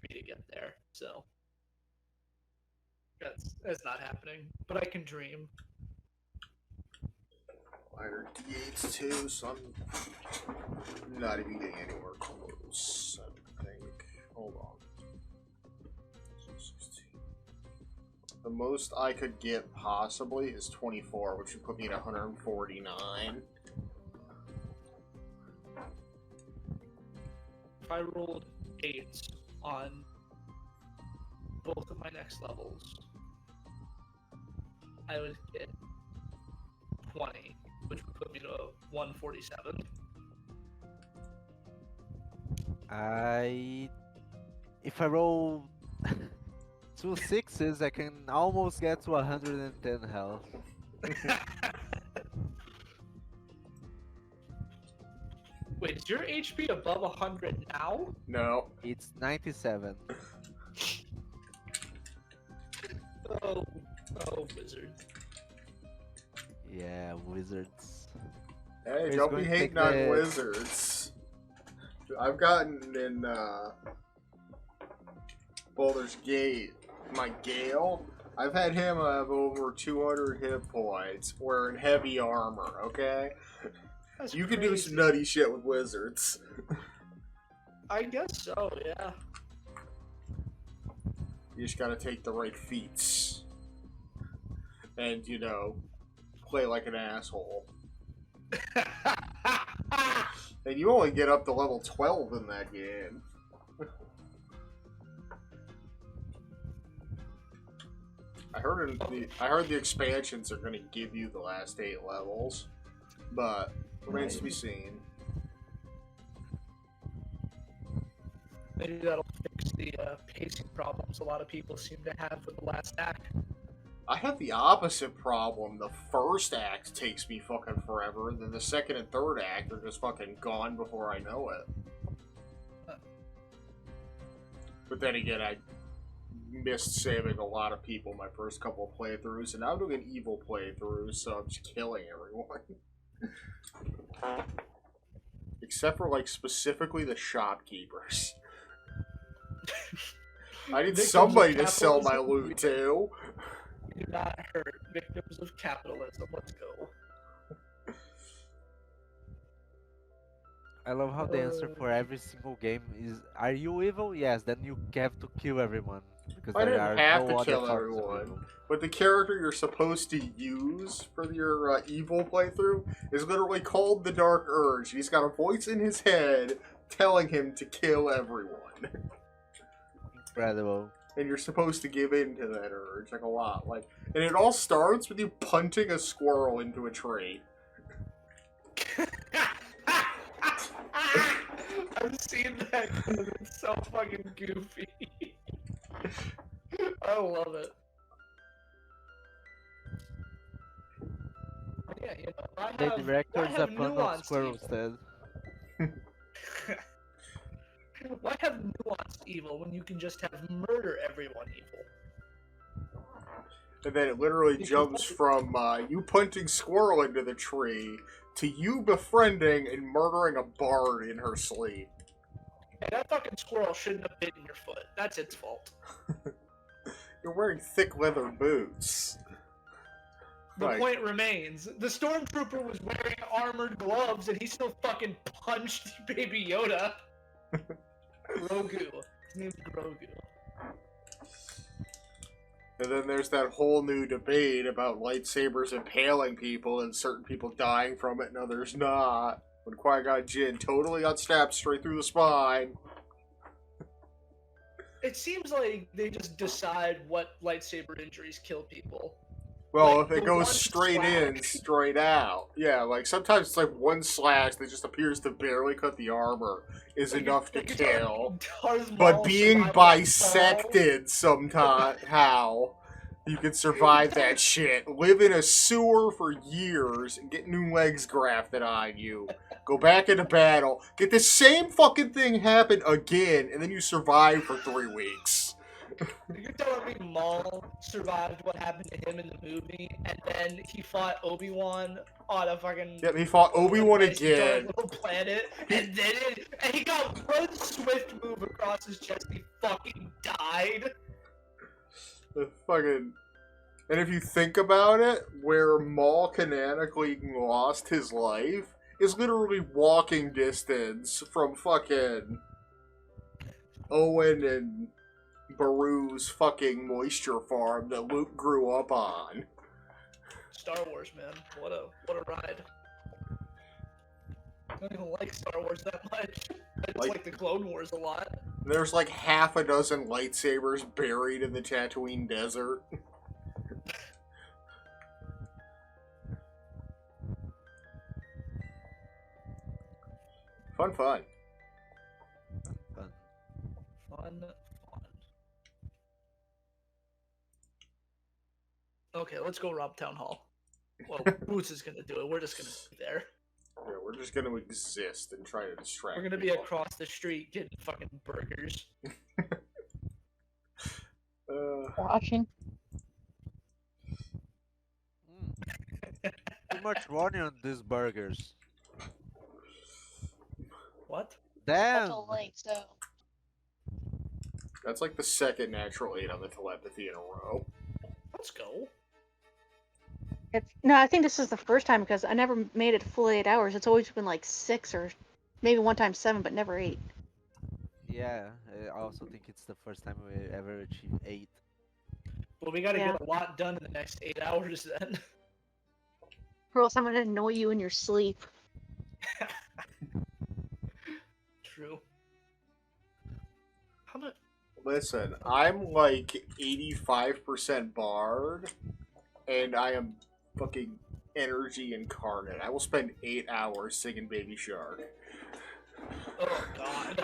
to get there, so that's not happening. But I can dream. Minor D8s too, so I'm not even getting anywhere close, I think. Hold on. 16. The most I could get possibly is 24, which would put me at 149. If I rolled 8s on both of my next levels, I would get 20, which would put me to 147. If I roll 2 6s, I can almost get to 110 health. Wait, is your HP above 100 now? No. It's 97. Oh, wizard. Yeah, wizards. Hey, He's don't going be to take hating on the- wizards. I've gotten in Boulder's Gate, my Gale, I've had him have over 200 hit points wearing heavy armor, okay? That's You can do crazy. some nutty shit with wizards. I guess so, yeah. You just gotta take the right feats. And, play like an asshole. And you only get up to level 12 in that game. I heard the expansions are gonna give you the last 8 levels, but remains to be seen. Maybe that'll fix the pacing problems a lot of people seem to have with the last act. I have the opposite problem. The first act takes me fucking forever, then the second and third act are just fucking gone before I know it. But then again, I missed saving a lot of people my first couple of playthroughs, and now I'm doing evil playthroughs, so I'm just killing everyone. Except for, like, specifically the shopkeepers. I need somebody to sell my loot to. Do not hurt victims of capitalism. Let's go. I love how the answer for every single game is, are you evil? Yes, then you have to kill everyone. Because I there didn't are have no to other kill forms of everyone. evil. But the character you're supposed to use for your evil playthrough is literally called the Dark Urge. He's got a voice in his head telling him to kill everyone. Incredible. And you're supposed to give in to that urge, like, a lot. Like, and it all starts with you punting a squirrel into a tree. I've seen that. It's so fucking goofy. I love it. Yeah, you know, The director's a have pun of nuanced squirrel's evil? dead. Why have nuanced evil when you can just have murder everyone evil? And then it literally jumps from you punting squirrel into the tree to you befriending and murdering a bard in her sleep. Hey, that fucking squirrel shouldn't have bitten your foot. That's its fault. You're wearing thick leather boots. The Right. point remains, the stormtrooper was wearing armored gloves and he still fucking punched Baby Yoda. Grogu. His name's Grogu. And then there's that whole new debate about lightsabers impaling people and certain people dying from it and others not. When Qui-Gon Jinn totally got stabbed straight through the spine. It seems like they just decide what lightsaber injuries kill people. Well, Like, if it the goes one straight in, slash. straight out. Yeah, like sometimes it's like one slash that just appears to barely cut the armor is Like, enough to like kill. Darth But Maul being survived that fall. bisected somehow, you can survive that shit. Live in a sewer for years and get new legs grafted on you. Go back into battle, get the same fucking thing happen again, and then you survive for 3 weeks. You're telling me Maul survived what happened to him in the movie, and then he fought Obi-Wan on a fucking Yep, he fought Obi-Wan nice, dark again. little planet, and then he got one swift move across his chest, he fucking died. The fucking... And if you think about it, where Maul canonically lost his life is literally walking distance from fucking Owen and Baru's fucking moisture farm that Luke grew up on. Star Wars, man, what a ride. I don't even like Star Wars that much. I just like the Clone Wars a lot. There's like half a dozen lightsabers buried in the Tatooine desert. Fun. Fun. Fun. Okay, let's go rob Town Hall. Well, Boots is gonna do it. We're just gonna be there. Yeah, we're just gonna exist and try to distract We're gonna be people. across the street getting fucking burgers. Watching. Too much money on these burgers. What? Damn! So. That's like the second natural 8 on the telepathy in a row. Let's go. No, I think this is the first time because I never made it full 8 hours. It's always been like 6 or maybe one time 7, but never 8. Yeah, I also think it's the first time we ever achieved 8. Well, we gotta Yeah. get a lot done in the next 8 hours then. Or else I'm gonna annoy you in your sleep. True. How much? Listen, I'm like 85% barred, and I am fucking energy incarnate. I will spend 8 hours singing Baby Shark. Oh god.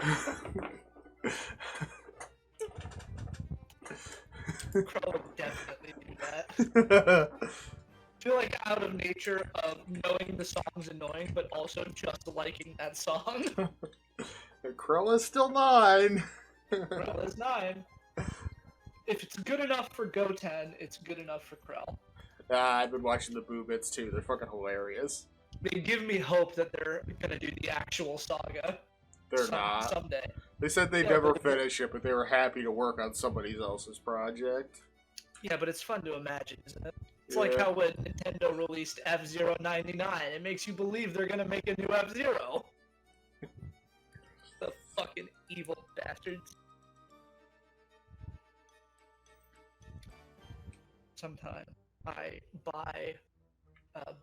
Crow would definitely do that. I feel like out of nature of knowing the song's annoying, but also just liking that song. Krill is still 9. Krell is 9. If it's good enough for Goten, it's good enough for Krell. I've been watching the Boo Bits too. They're fucking hilarious. They give me hope that they're gonna do the actual saga. They're not. Someday. They said they'd Yeah, never but- finish it, but they were happy to work on somebody else's project. Yeah, but it's fun to imagine, isn't it? It's like how when Nintendo released F-Zero 99, it makes you believe they're gonna make a new F-Zero. The fucking evil bastards. Sometimes I buy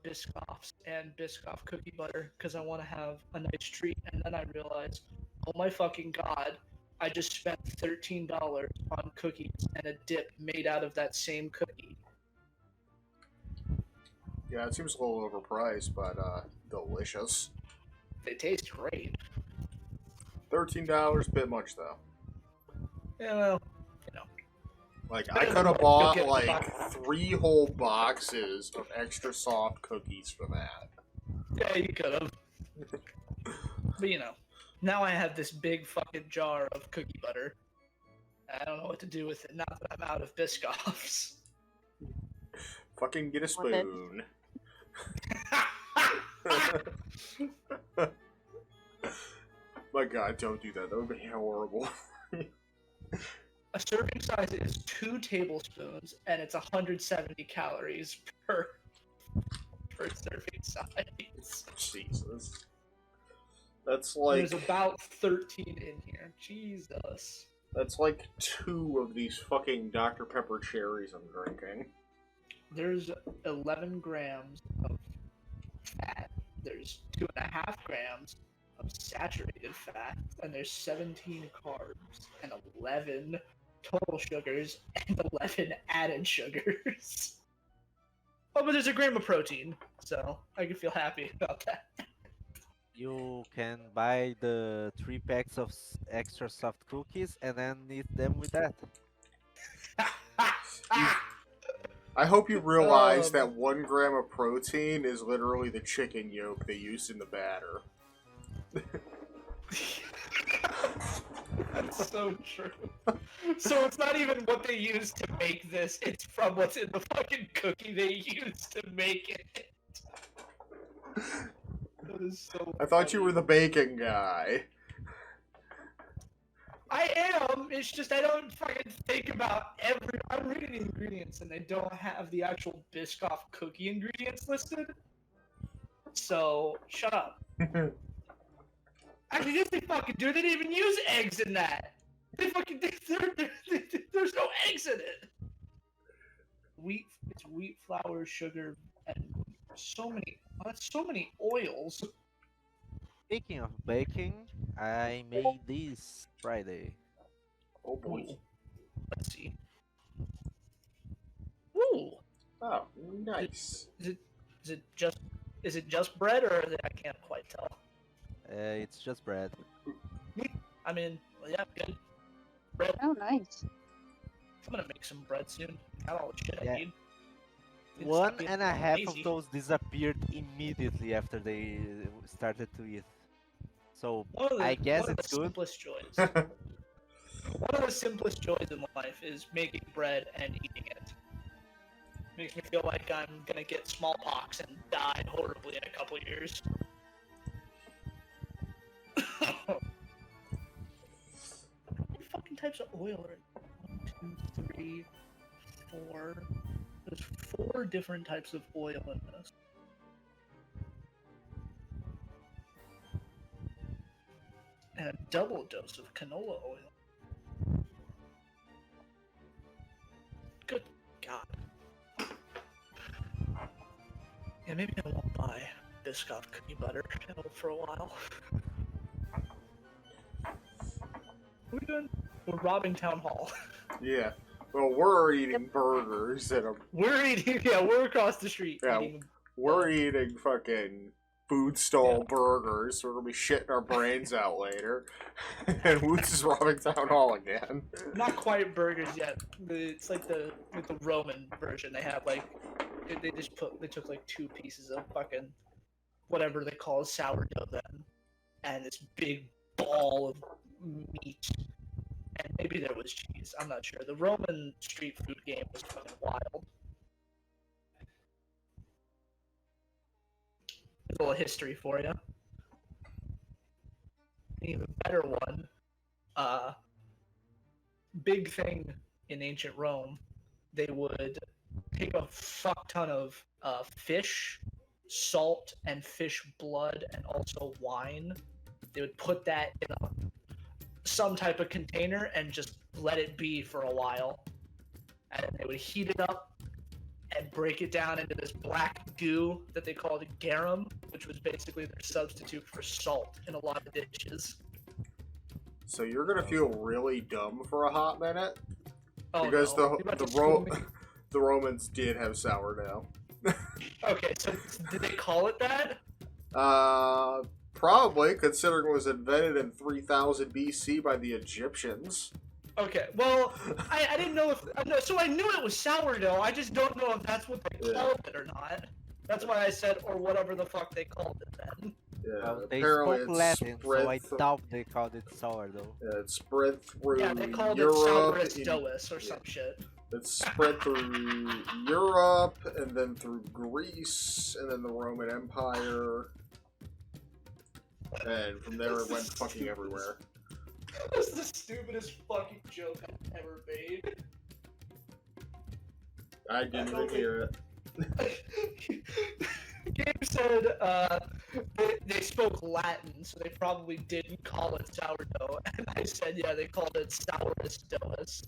Biscoffs and Biscoff cookie butter because I want to have a nice treat, and then I realize, oh my fucking god, I just spent $13 on cookies and a dip made out of that same cookie. Yeah, it seems a little overpriced, but delicious. They taste great. $13, bit much though. Yeah, well, you know. Like, Better I than could have what you'll bought get in the like 3 whole boxes of extra soft cookies for that. Yeah, you could have. But you know, now I have this big fucking jar of cookie butter. I don't know what to do with it now that I'm out of Biscoffs. Fucking get a Flip it. spoon. My god, don't do that. That would be horrible. A serving size is 2 tablespoons, and it's 170 calories per serving size. Jesus. That's like There's about 13 in here. Jesus. that's like 2 of these fucking Dr. Pepper cherries I'm drinking. There's 11 grams of fat. There's 2.5 grams of saturated fat, and there's 17 carbs and 11 total sugars and 11 added sugars. Oh, but there's a gram of protein, so I can feel happy about that. You can buy the 3 packs of extra soft cookies and then eat them with that. I hope you realize Um, that 1 gram of protein is literally the chicken yolk they used in the batter. That's so true. So it's not even what they use to make this, it's from what's in the fucking cookie they use to make it. That is so I thought you funny. were the bacon guy. I am, it's just I don't fucking think about I'm reading the ingredients and they don't have the actual Biscoff cookie ingredients listed. So, shut up. Actually, yes, they fucking do. They didn't even use eggs in that. There's no eggs in it. It's wheat flour, sugar, and so many oils. Speaking of baking, I made this Friday. Oh boy. Ooh. Let's see. Ooh, Oh, nice. is it just bread or I can't quite tell. It's just bread. I mean, well, yeah, good. Bread. Oh, nice. I'm gonna make some bread soon. Got all the shit Yeah. I need. It's One not being and a half lazy. of those disappeared immediately after they started to eat. So I guess one of it's the good. simplest joys. One of the simplest joys in life is making bread and eating it. Makes me feel like I'm gonna get smallpox and die horribly in a couple years. How many fucking types of oil are in 1, 2, 3, 4? There's 4 different types of oil in this. And a double dose of canola oil. Good God. Yeah, maybe I won't buy Biscoff cookie butter for a while. What are we doing? We're robbing town hall. Yeah. Well, we're eating burgers and We're eating. Yeah, we're across the street Yeah. eating. we're eating fucking food stall burgers. So we're gonna be shitting our brains out later. And Woots is robbing town hall again. Not quite burgers yet. It's like the Roman version. They have like they took like 2 pieces of fucking whatever they call sourdough then, and this big ball of meat, and maybe there was cheese. I'm not sure. The Roman street food game was fucking wild. A little history for you. An even better one. Big thing in ancient Rome, they would take a fuck ton of fish, salt, and fish blood, and also wine. They would put that in some type of container and just let it be for a while. And they would heat it up and break it down into this black goo that they called garum, which was basically their substitute for salt in a lot of dishes. So you're gonna feel really dumb for a hot minute Oh, because no. the Romans did have sourdough. Okay, so did they call it that? Probably, considering it was invented in 3000 BC by the Egyptians. Okay, well, I didn't know if... So I knew it was sourdough, I just don't know if that's what they called it or not. That's why I said, or whatever the fuck they called it then. Yeah, They apparently spoke it's Latin, spread so I doubt they called it sourdough. Yeah, it's spread through Yeah, they called it Europe. Sourus Dous or some shit. It's spread through Europe, and then through Greece, and then the Roman Empire. And from there it went fucking everywhere. That's the stupidest fucking joke I've ever made. I didn't even hear it. Gabe said they spoke Latin, so they probably didn't call it sourdough. And I said, yeah, they called it Sourus Dous.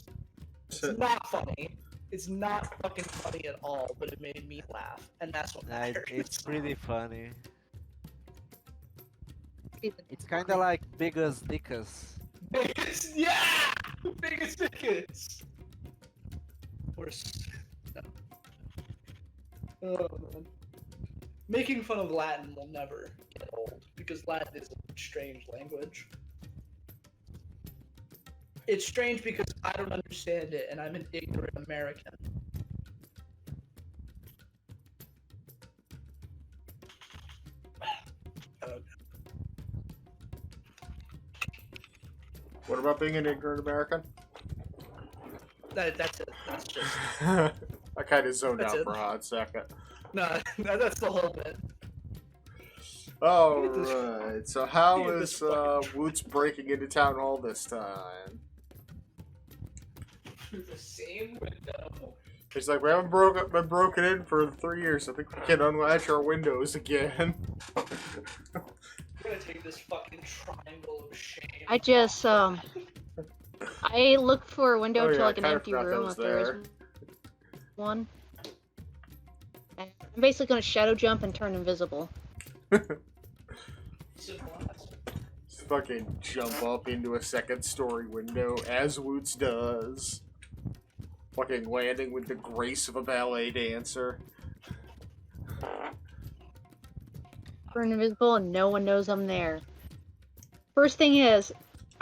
It's not funny. It's not fucking funny at all, but it made me laugh, and that's what matters. It's pretty funny. It's kind of like Biggest Dickus. Biggest, yeah! Biggest tickets! No. Oh, man. Making fun of Latin will never get old, because Latin is a strange language. It's strange because I don't understand it, and I'm an ignorant American. What about being an ignorant American? That's it. That's just... I kind of zoned That's out it. for a hot second. No, that's the whole bit. Alright, so how Look at is this Woots breaking into Town Hall this time? Through the same window. He's like, we haven't been broken in for 3 years. I think we can unlatch our windows again. I'm gonna take this fucking triangle of shame. I just I look for a window Oh, to yeah, like I an kinda empty forgot that room was if there is there. one. And I'm basically gonna shadow jump and turn invisible. Just fucking jump up into a second story window as Woots does. Fucking landing with the grace of a ballet dancer. Turn invisible and no one knows I'm there. First thing is,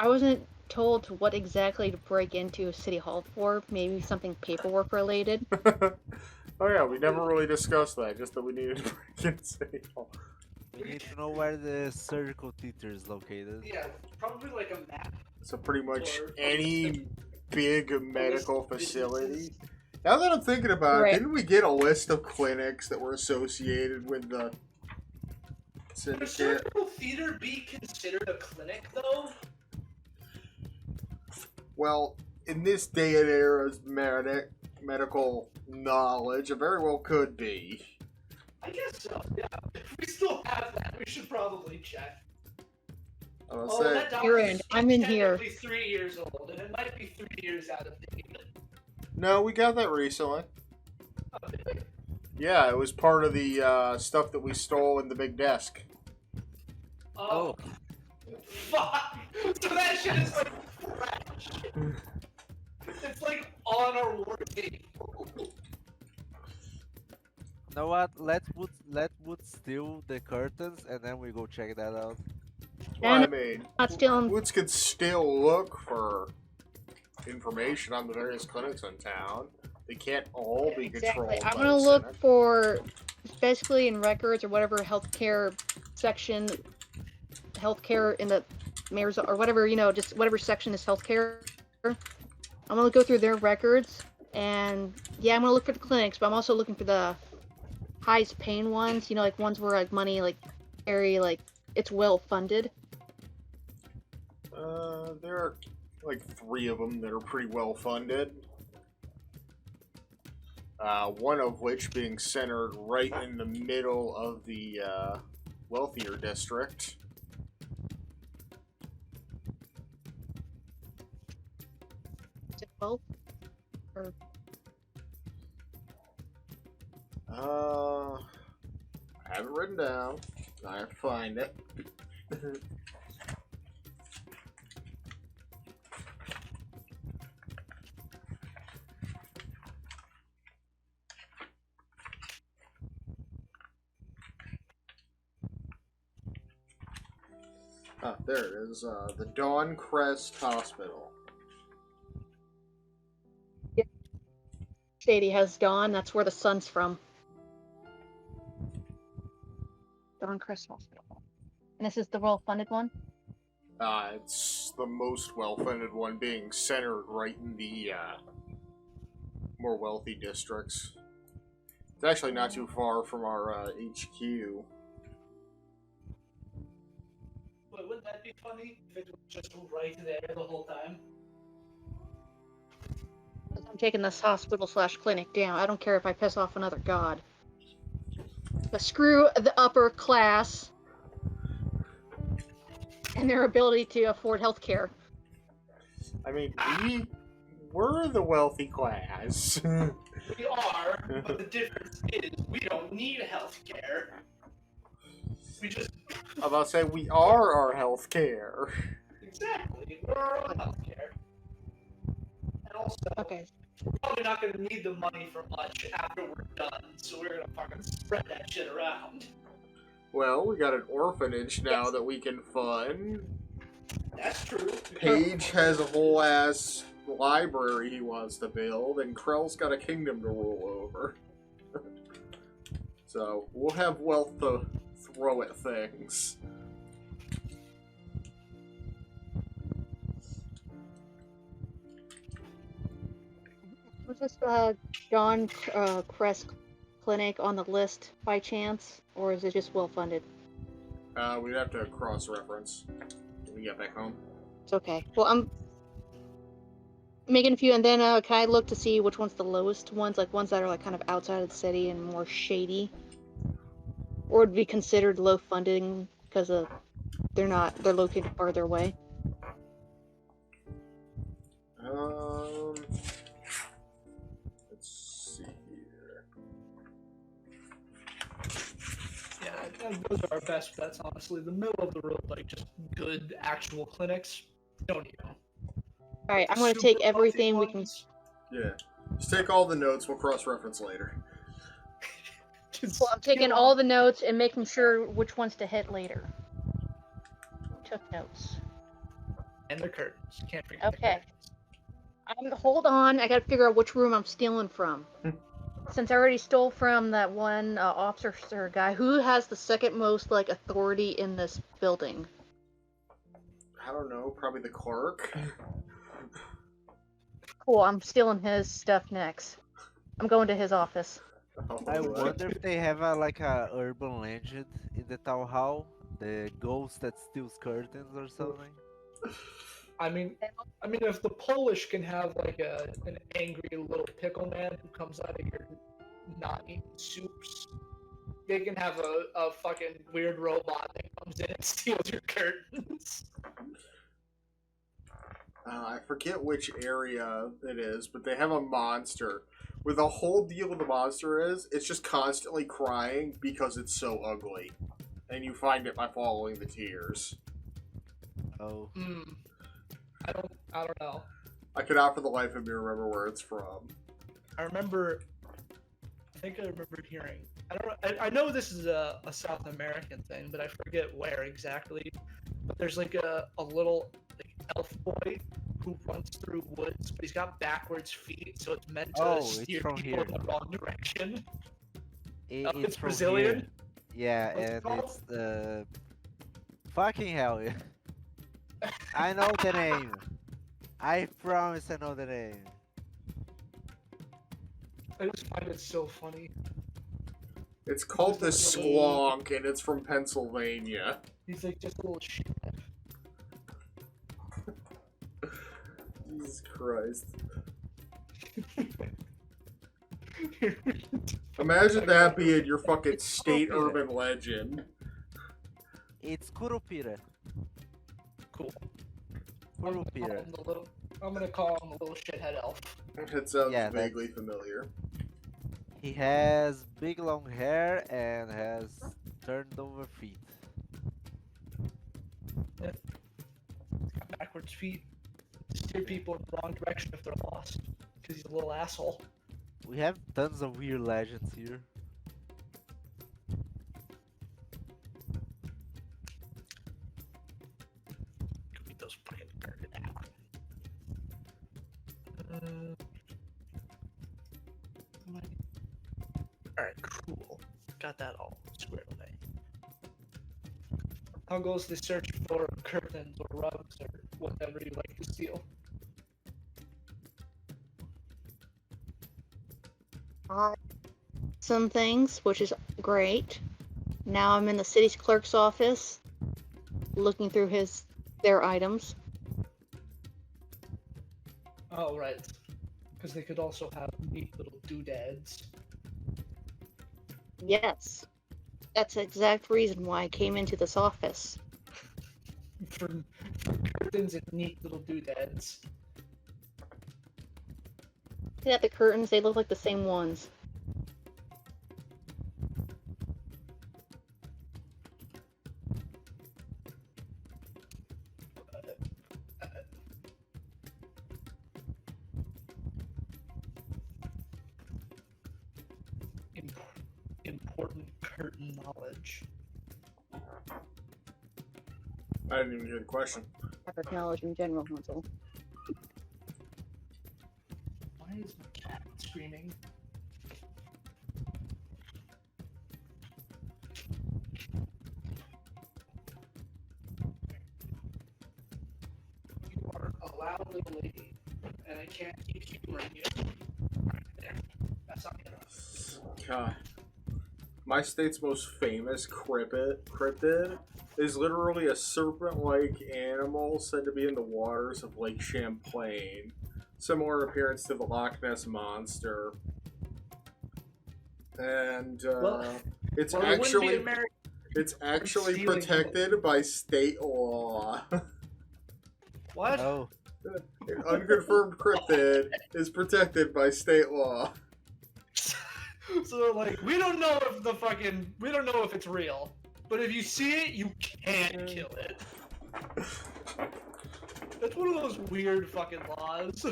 I wasn't told what exactly to break into City Hall for. Maybe something paperwork related. Oh yeah, we never really discussed that, just that we needed to break in City Hall. We need to know where the surgical theater is located. Yeah, probably like a map. So pretty much Or- any big medical facility. Now that I'm thinking about it, Right. didn't we get a list of clinics that were associated with the Would a syndicate? surgical theater be considered a clinic, though? Well, in this day and era's medical knowledge, it very well could be. I guess so, yeah. If we still have that, we should probably check. I'll Oh, say, that You're document in. is I'm in here. technically 3 years old, and it might be 3 years out of date. no, we got that recently. Oh, did we? Yeah, it was part of the stuff that we stole in the big desk. Oh. Fuck! So that shit is like trash. It's like on our war table. You know what? Let Wood steal the curtains and then we go check that out. Well, I And mean, not stealing. Woods could still look for information on the various clinics in town. They can't all be Exactly. controlled I'm by gonna the look Senate. for, basically in records or whatever healthcare section, healthcare in the mayor's or whatever, just whatever section is healthcare. I'm gonna go through their records, and yeah, I'm gonna look for the clinics, but I'm also looking for the highest paying ones. Like ones where like money it's well funded. There are like 3 of them that are pretty well funded. One of which being centered right in the middle of the wealthier district. Is it well? Or I have it written down. I have to find it. There it is. The Dawn Crest Hospital. Shady has Dawn. That's where the sun's from. Dawn Crest Hospital. And this is the well funded one. It's the most well-funded one, being centered right in the more wealthy districts. It's actually not too far from our HQ. But wouldn't that be funny if it was just right there the whole time? I'm taking this hospital/clinic down. I don't care if I piss off another god. But screw the upper class and their ability to afford health care. I mean, we're the wealthy class. We are, but the difference is we don't need health care. We just... I'm about to say, we are our health care. Exactly, we're our own health care. And also, Okay. we're probably not going to need the money for much after we're done, so we're going to fucking spread that shit around. Well, we got an orphanage now Yes. that we can fund. That's true. Paige has a whole ass library he wants to build, and Krell's got a kingdom to rule over. So, we'll have wealth to throw at things. Was this Dawn Crest Clinic on the list by chance? Or is it just well funded? We'd have to cross-reference when we get back home. It's okay. Well, I'm making a few, and then can I look to see which one's the lowest ones, like ones that are like kind of outside of the city and more shady, or would be considered low funding because they're located farther away. Let's see here. Yeah, those are our best bets, honestly. The middle of the road, like just good actual clinics, don't need them. All right, I'm going to Super take everything we wealthy can. ones, Yeah. Just take all the notes, we'll cross-reference later. just, Well, I'm taking all the notes and making sure which ones to hit later. Took notes. And the curtains. Can't forget the Okay. curtains. Hold on, I gotta figure out which room I'm stealing from. Since I already stole from that one officer guy, who has the second most authority in this building? I don't know, probably the clerk? Cool, I'm stealing his stuff next. I'm going to his office. I Alright. wonder if they have a urban legend in the town hall, the ghost that steals curtains or something. I mean, if the Polish can have an angry little pickle man who comes out of your not eating soups, they can have a fucking weird robot that comes in and steals your curtains. I forget which area it is, but they have a monster. Where the whole deal with the monster is, it's just constantly crying because it's so ugly. And you find it by following the tears. Oh. I don't know. I cannot for the life of me remember where it's from. I think I remember hearing. I don't know. I know this is a South American thing, but I forget where exactly. But there's like a little like elf boy who runs through woods, but he's got backwards feet, so it's meant to steer from people here. in the wrong direction. It's It's from Brazilian? Here. Yeah, What's it and called? it's the fucking hell. I know the name. I promise I know the name. I just find it so funny. It's called the It's like a little- Squonk, and it's from Pennsylvania. He's like just a little shit. Jesus Christ. Imagine that being your fucking state urban legend. It's Curupira. Cool. Curupira. I'm gonna call him the little shithead elf. It sounds Yeah, vaguely familiar. He has big long hair and has turned over feet. Backwards feet. Steer people in the wrong direction if they're lost. Because he's a little asshole. We have tons of weird legends here. Could beat those fucking dirty out. Alright, cool. Got that all squared away. How goes the search for curtains or rugs or whatever you like to steal? Some things, which is great. Now I'm in the city's clerk's office, looking through their items. Oh, right. Because they could also have neat little doodads. Yes, that's the exact reason why I came into this office. For curtains and neat little doodads. Looking at the curtains, they look like the same ones. Important curtain knowledge. I didn't even hear the question. Epic knowledge in general, Hansel. Why is my cat screaming? You are a loud little lady, and I can't keep humoring you. Right there. That's not good enough. God. My state's most famous cryptid is literally a serpent-like animal said to be in the waters of Lake Champlain. Similar in appearance to the Loch Ness Monster. And it's Well, it wouldn't be actually American. Stealing protected by state law. What? Oh, Unconfirmed cryptid is protected by state law. So they're like, we don't know if it's real, but if you see it, you can't kill it. That's one of those weird fucking laws.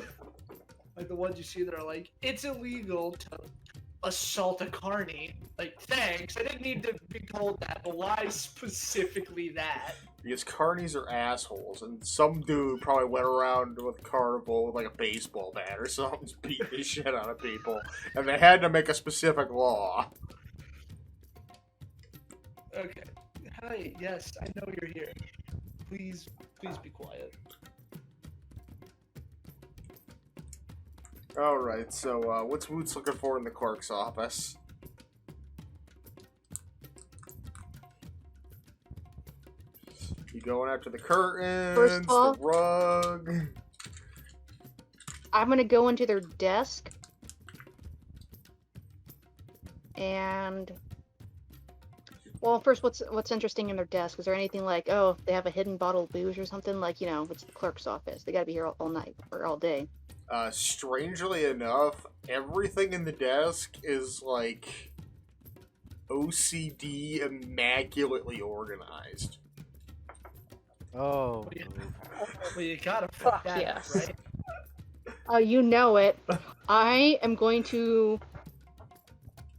Like the ones you see that are like, it's illegal to assault a carny. Like, thanks, I didn't need to be told that, but why specifically that? Because carnies are assholes, and some dude probably went around with a carnival with like a baseball bat or something, just beating the shit out of people, and they had to make a specific law. Okay. Hi, yes, I know you're here. Please be quiet. Alright, so what's Woots looking for in the clerk's office? You going after the curtains, First of all- the rug? I'm gonna go into their desk and well, first, what's interesting in their desk? Is there anything like, oh, they have a hidden bottle of booze or something? Like, you know, it's the clerk's office. They gotta be here all night or all day. Strangely enough, everything in the desk is like OCD immaculately organized. Oh, Yeah. no. Well, you gotta Fuck fuck that up, yes. right? You know it. I am going to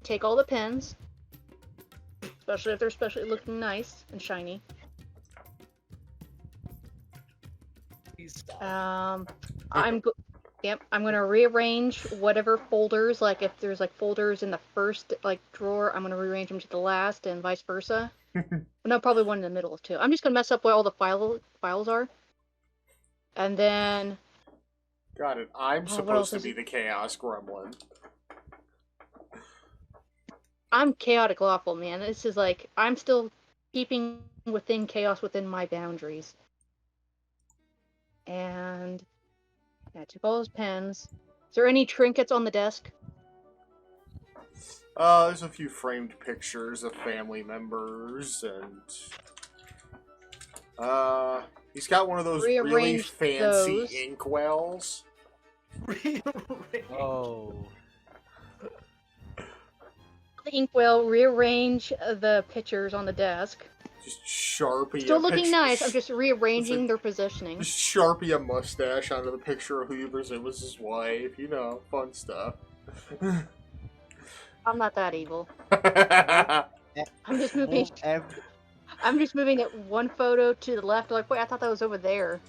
take all the pens, especially if they're especially looking nice and shiny. Please stop. I'm gonna rearrange whatever folders, like if there's like folders in the first like drawer, I'm gonna rearrange them to the last and vice versa. No, probably one in the middle too. I'm just gonna mess up where all the files are. And then Got it. I'm what supposed else to is be it? the Chaos Gremlin. I'm chaotic lawful, man. This is like I'm still keeping within chaos within my boundaries. And yeah, I took all those pens. Is there any trinkets on the desk? There's a few framed pictures of family members, and he's got one of those really Rearrange fancy those. inkwells. Oh. The inkwell, rearrange the pictures on the desk. Just Sharpie Still a looking picture. nice. I'm just rearranging like- their positioning. Just Sharpie a mustache onto the picture of who you presume was his wife. You know, fun stuff. I'm not that evil. Eh, I'm just moving. Move ev- I'm just moving it one photo to the left. Like, wait, I thought that was over there.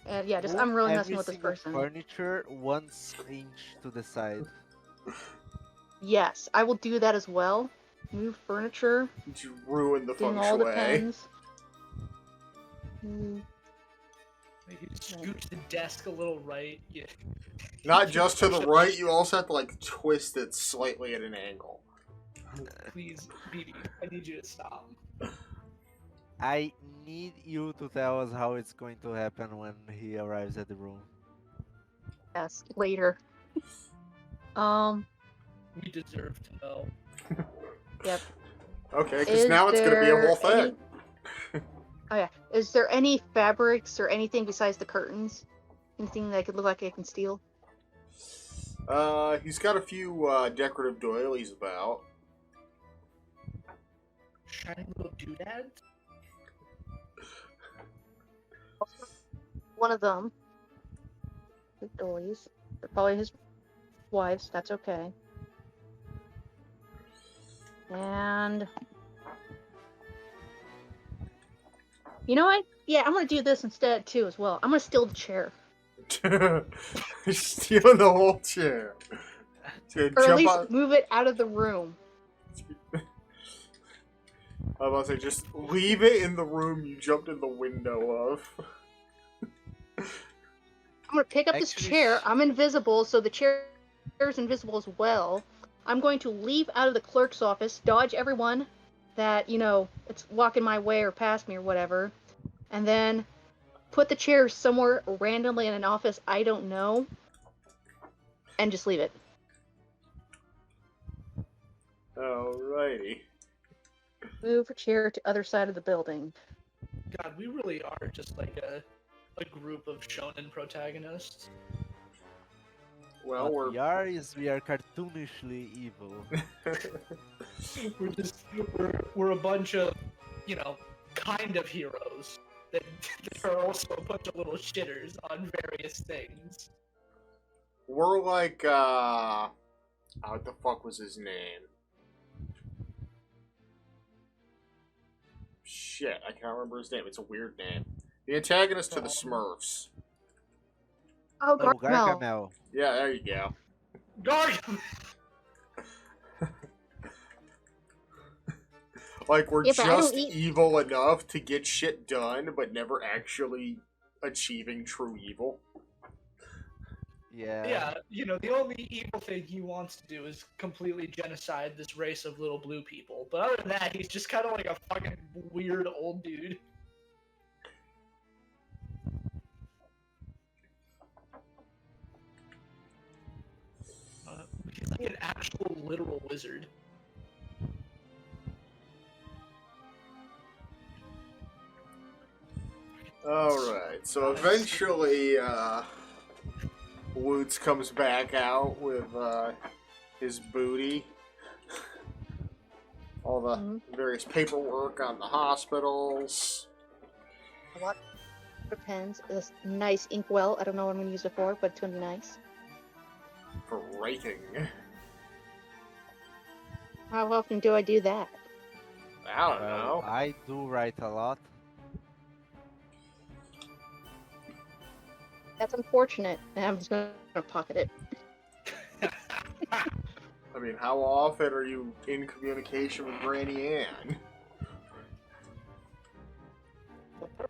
And yeah, move I'm really every messing with this single person. furniture 1 inch to the side. Yes, I will do that as well. Move furniture. You ruin the Doing feng all the shui. pens. Mm, Maybe scoot the desk a little right. Yeah. Not just to the right, you also have to like twist it slightly at an angle. Please, BB, I need you to stop. I need you to tell us how it's going to happen when he arrives at the room. yes, later. We deserve to know. Yep. Okay, because Is now it's gonna be a whole there any- thing. Oh yeah. Is there any fabrics or anything besides the curtains? Anything that could look like I can steal? He's got a few decorative doilies about. Shiny little doodads? One of them. The doilies. They're probably his wives. That's okay. And you know what? Yeah, I'm gonna do this instead too as well. I'm gonna steal the chair, Stealing the whole chair. He's or gonna at least on. move it out of the room. I was about to say, just leave it in the room you jumped in the window of. I'm gonna pick up this Actually, chair. I'm invisible, so the chair is invisible as well. I'm going to leave out of the clerk's office, dodge everyone that, it's walking my way or past me or whatever, and then put the chair somewhere randomly in an office I don't know, and just leave it. Alrighty. Move a chair to other side of the building. God, we really are just like a group of shonen protagonists. Well, What we are is we are cartoonishly evil. we're a bunch of, kind of heroes that are also a bunch of little shitters on various things. we're like, what the fuck was his name? Shit, I can't remember his name. It's a weird name. The antagonist to the Smurfs. Oh, Oh, Gargamel. Gargamel. Yeah, there you go. Gargamel! Like, we're Yeah, but I don't just eat- evil enough to get shit done, but never actually achieving true evil. Yeah. Yeah, the only evil thing he wants to do is completely genocide this race of little blue people. But other than that, he's just kind of like a fucking weird old dude. He's like an actual literal wizard. Alright, so eventually, Woots comes back out with, his booty. All the various paperwork on the hospitals. a lot of pens, this nice inkwell. I don't know what I'm going to use it for, but it's going to be nice. For writing. How often do I do that? I don't know. I do write a lot. That's unfortunate. And I'm just going to pocket it. I mean, how often are you in communication with Granny Ann?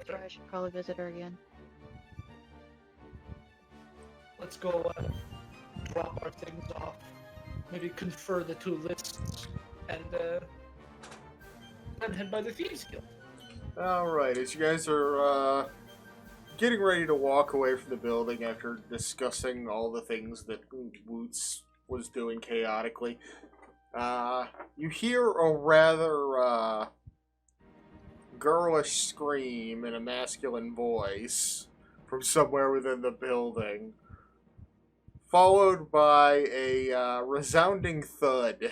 I should probably visit her again. Let's go drop our things off. Maybe confer the two lists and head by the Thieves Guild. Alright, as you guys are getting ready to walk away from the building after discussing all the things that Woots was doing chaotically, you hear a rather girlish scream in a masculine voice from somewhere within the building, followed by a resounding thud.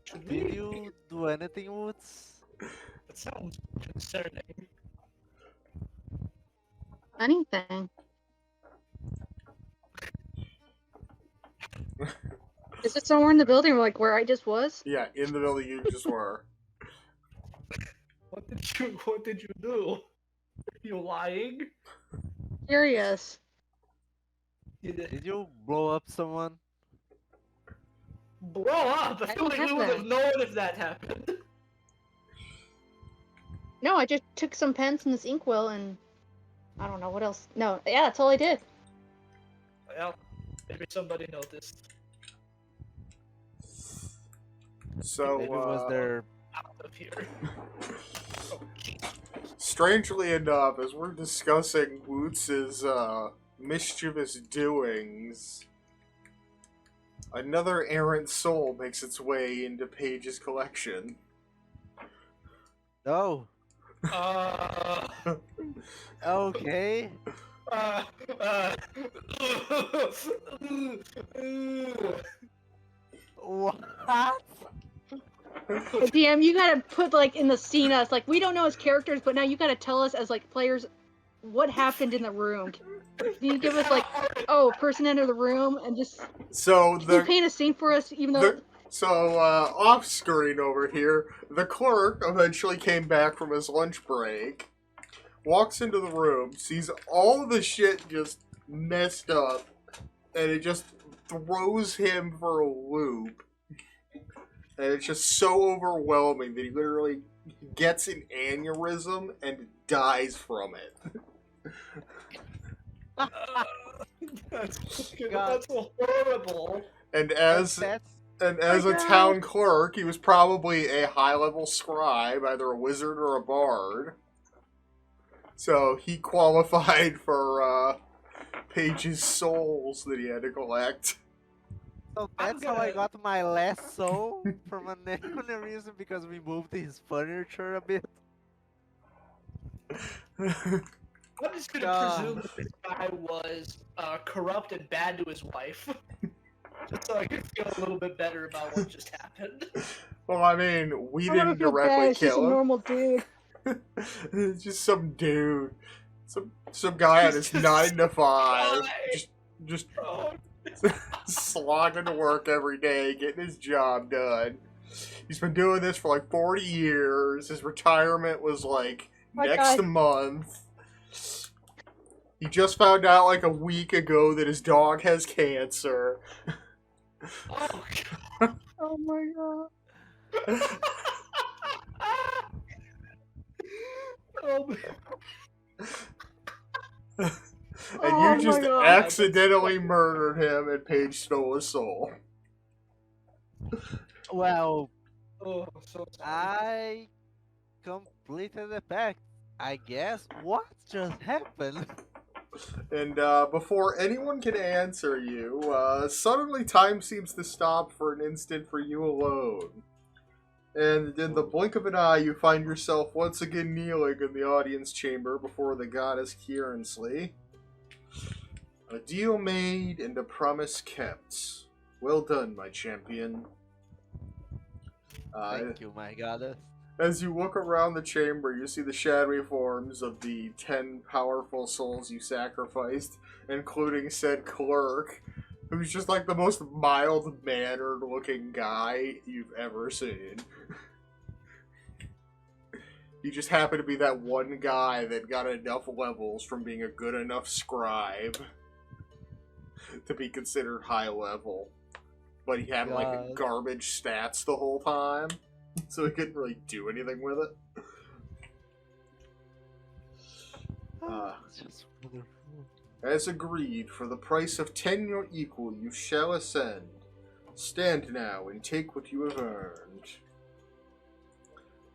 Should Did we? you do anything, Woods? That sounds concerning. Anything. Is it somewhere in the building, like where I just was? Yeah, in the building you just were. What did you do? Are you lying? Curious. You did Did you blow up someone? blow up. I I feel don't like have we would that. have known if that happened. No, I just took some pens and this inkwell and I don't know what else. No, yeah, that's all I did. Well, maybe somebody noticed. So, Maybe was there... Out of here. Oh, jeez. strangely enough, as we're discussing Woots' mischievous doings, another errant soul makes its way into Paige's collection. Oh, Uh, okay. uh, uh, What? DM, you gotta put like in the scene us like we don't know as characters, but now you gotta tell us as like players what happened in the room. Can you give us like, oh, person entered the room and just So can you paint a scene for us, even though off screen over here, the clerk eventually came back from his lunch break, walks into the room, sees all the shit just messed up, and it just throws him for a loop. And it's just so overwhelming that he literally gets an aneurysm and dies from it. that's horrible. And as That's... a God. town clerk, he was probably a high-level scribe, either a wizard or a bard. So he qualified for Paige's souls that he had to collect. So that's how I got my last soul from a reason, because we moved his furniture a bit. I'm just gonna God. presume that this guy was corrupt and bad to his wife. Just so I can feel a little bit better about what just happened. Well, I mean, we I don't didn't feel bad, directly it's just a kill him. normal dude. It's just some dude. Some guy on his 9 to 5. Just Oh, slogging to work every day, getting his job done. He's been doing this for like 40 years. His retirement was like My next God. month. He just found out like a week ago that his dog has cancer. oh God. Oh my god. Oh, man. And Oh you just my God. accidentally murdered him and Paige stole his soul. Well, Oh, so sorry. I completed the pact, I guess. What just happened? And before anyone can answer you, suddenly time seems to stop for an instant for you alone. And in the blink of an eye, you find yourself once again kneeling in the audience chamber before the goddess Kieransley. A deal made and a promise kept. Well done, my champion. Thank you, my goddess. As you look around the chamber, you see the shadowy forms of the 10 powerful souls you sacrificed, including said clerk, who's just like the most mild-mannered looking guy you've ever seen. He just happened to be that one guy that got enough levels from being a good enough scribe to be considered high level. But he had like garbage stats the whole time, so he couldn't really do anything with it. It's just wonderful. As agreed, for the price of 10 your equal, you shall ascend. Stand now and take what you have earned.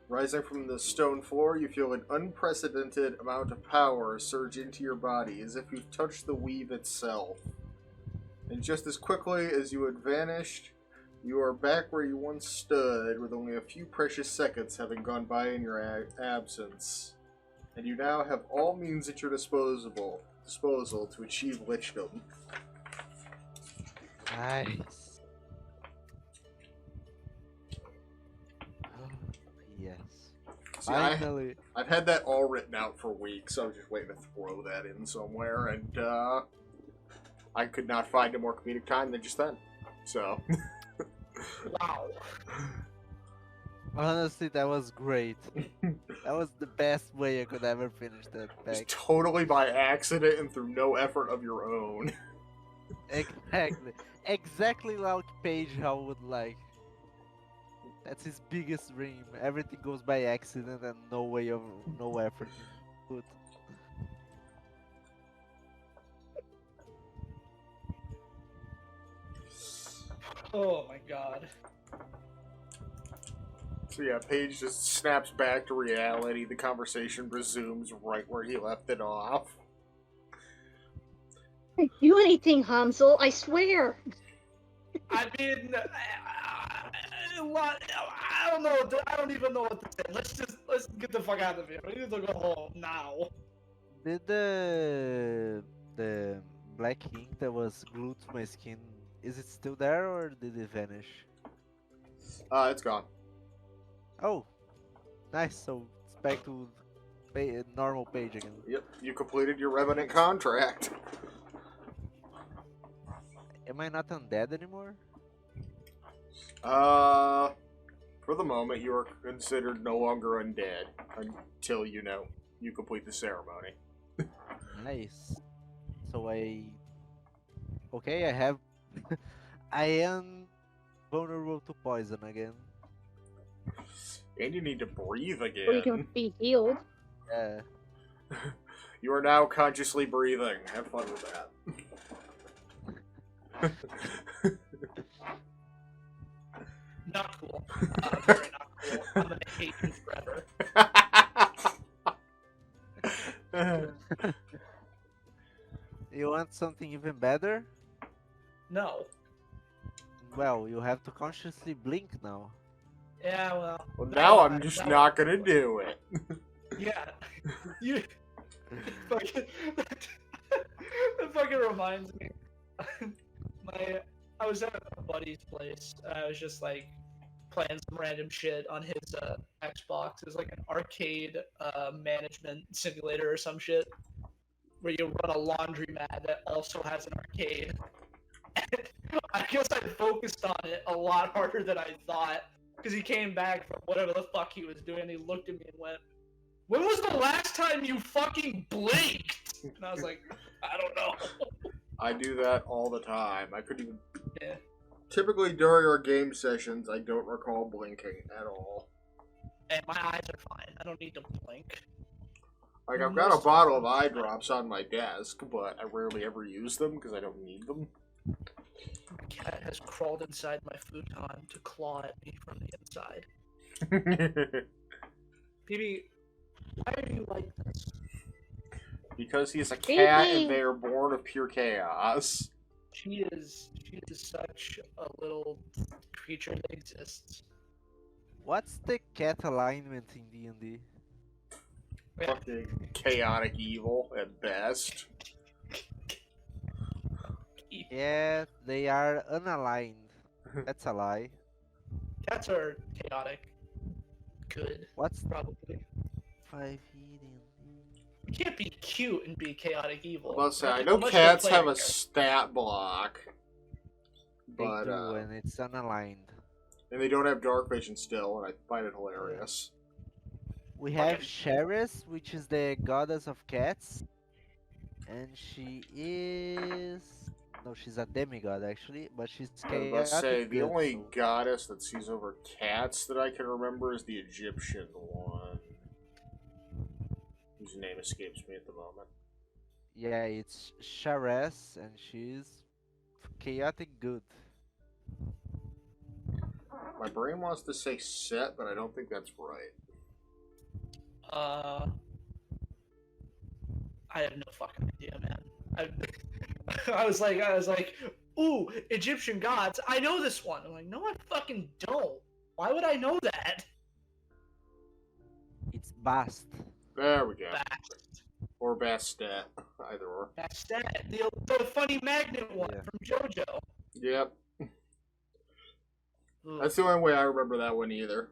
Rising from the stone floor, you feel an unprecedented amount of power surge into your body, as if you've touched the weave itself. And just as quickly as you had vanished, you are back where you once stood, with only a few precious seconds having gone by in your absence. And you now have all means at your disposal to achieve lichdom. Nice. Yes. See, Finally. I've had that all written out for weeks, so I was just waiting to throw that in somewhere, and I could not find a more comedic time than just then. So. Wow. Honestly, that was great. That was the best way I could ever finish that Just pack. totally by accident and through no effort of your own. Exactly. Exactly like Paige how would like. That's his biggest dream. Everything goes by accident and no effort put. Oh my god. So yeah, Paige just snaps back to reality. The conversation resumes right where he left it off. Don't do anything, Hansel. I swear. I mean, I don't know. I don't even know what to say. Let's get the fuck out of here. We need to go home now. Did the black ink that was glued to my skin, is it still there or did it vanish? It's gone. Oh, nice. So it's back to normal Page again. Yep, you completed your Revenant contract. Am I not undead anymore? For the moment, you are considered no longer undead until, you complete the ceremony. Nice. So okay, I have... I am vulnerable to poison again. And you need to breathe Or you can again. be healed. Yeah. You are now consciously breathing. Have fun with that. Not cool. Very not cool. I'm gonna hate you forever. You want something even better? No. Well, you have to consciously blink now. Yeah, well. Well, now I'm just not gonna do it. Yeah. You. Fucking. That fucking reminds me. I was at a buddy's place. I was just like playing some random shit on his Xbox. It was like an arcade management simulator or some shit, where you run a laundromat that also has an arcade. I guess I focused on it a lot harder than I thought, because he came back from whatever the fuck he was doing. He looked at me and went, "When was the last time you fucking blinked?" And I was like, "I don't know." I do that all the time. I couldn't even... Yeah. Typically during our game sessions, I don't recall blinking at all. And my eyes are fine. I don't need to blink. Like, I've got a bottle of eye drops on my desk, but I rarely ever use them because I don't need them. My cat has crawled inside my futon to claw at me from the inside. BB, why are you like this? Because he's a cat Baby. and they are born of pure chaos. She is such a little creature that exists. What's the cat alignment in D&D? Fucking chaotic evil at best. Yeah, they are unaligned. That's a lie. Cats are chaotic. Good, What's probably. 5 eating? You can't be cute and be chaotic evil. Well, say, I Unless know you're cats have player a stat block, They but do, and it's unaligned. and they don't have dark vision still, and I find it hilarious. We have Fucking- Sheris, which is the goddess of cats, and she is no, she's a demigod actually, but she's I was about to say, chaotic the good. only So goddess that sees over cats that I can remember is the Egyptian one, whose name escapes me at the moment. yeah, it's Sheris, and she's chaotic good. My brain wants to say Set, but I don't think that's right. I have no fucking idea, man. I was like, ooh, Egyptian gods. I know this one. I'm like, no, I fucking don't. Why would I know that? It's Bast. There we go. Bast. Or Bastet, either or. That's that. The funny magnet one Yeah. from JoJo. Yep. Ugh. That's the only way I remember that one either.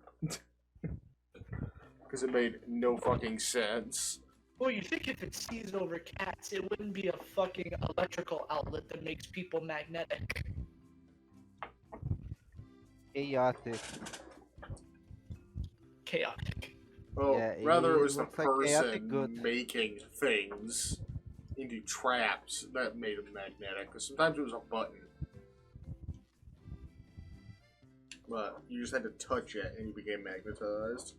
Because it made no fucking sense. Well, you think if it sees over cats, it wouldn't be a fucking electrical outlet that makes people magnetic. Chaotic. Chaotic. Well, Yeah, rather it it was the looks like chaotic person good. making things into traps that made them magnetic. Because sometimes it was a button. But you just had to touch it and you became magnetized.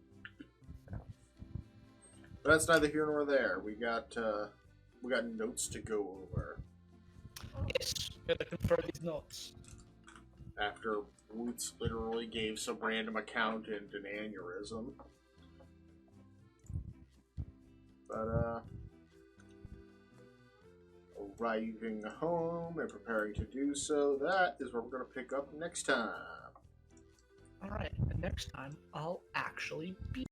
But that's neither here nor there. We got notes to go over. Yes, gotta confer these notes. After Woots literally gave some random accountant an aneurysm. But, arriving home and preparing to do so, that is where we're going to pick up next time. Alright, and next time, I'll actually be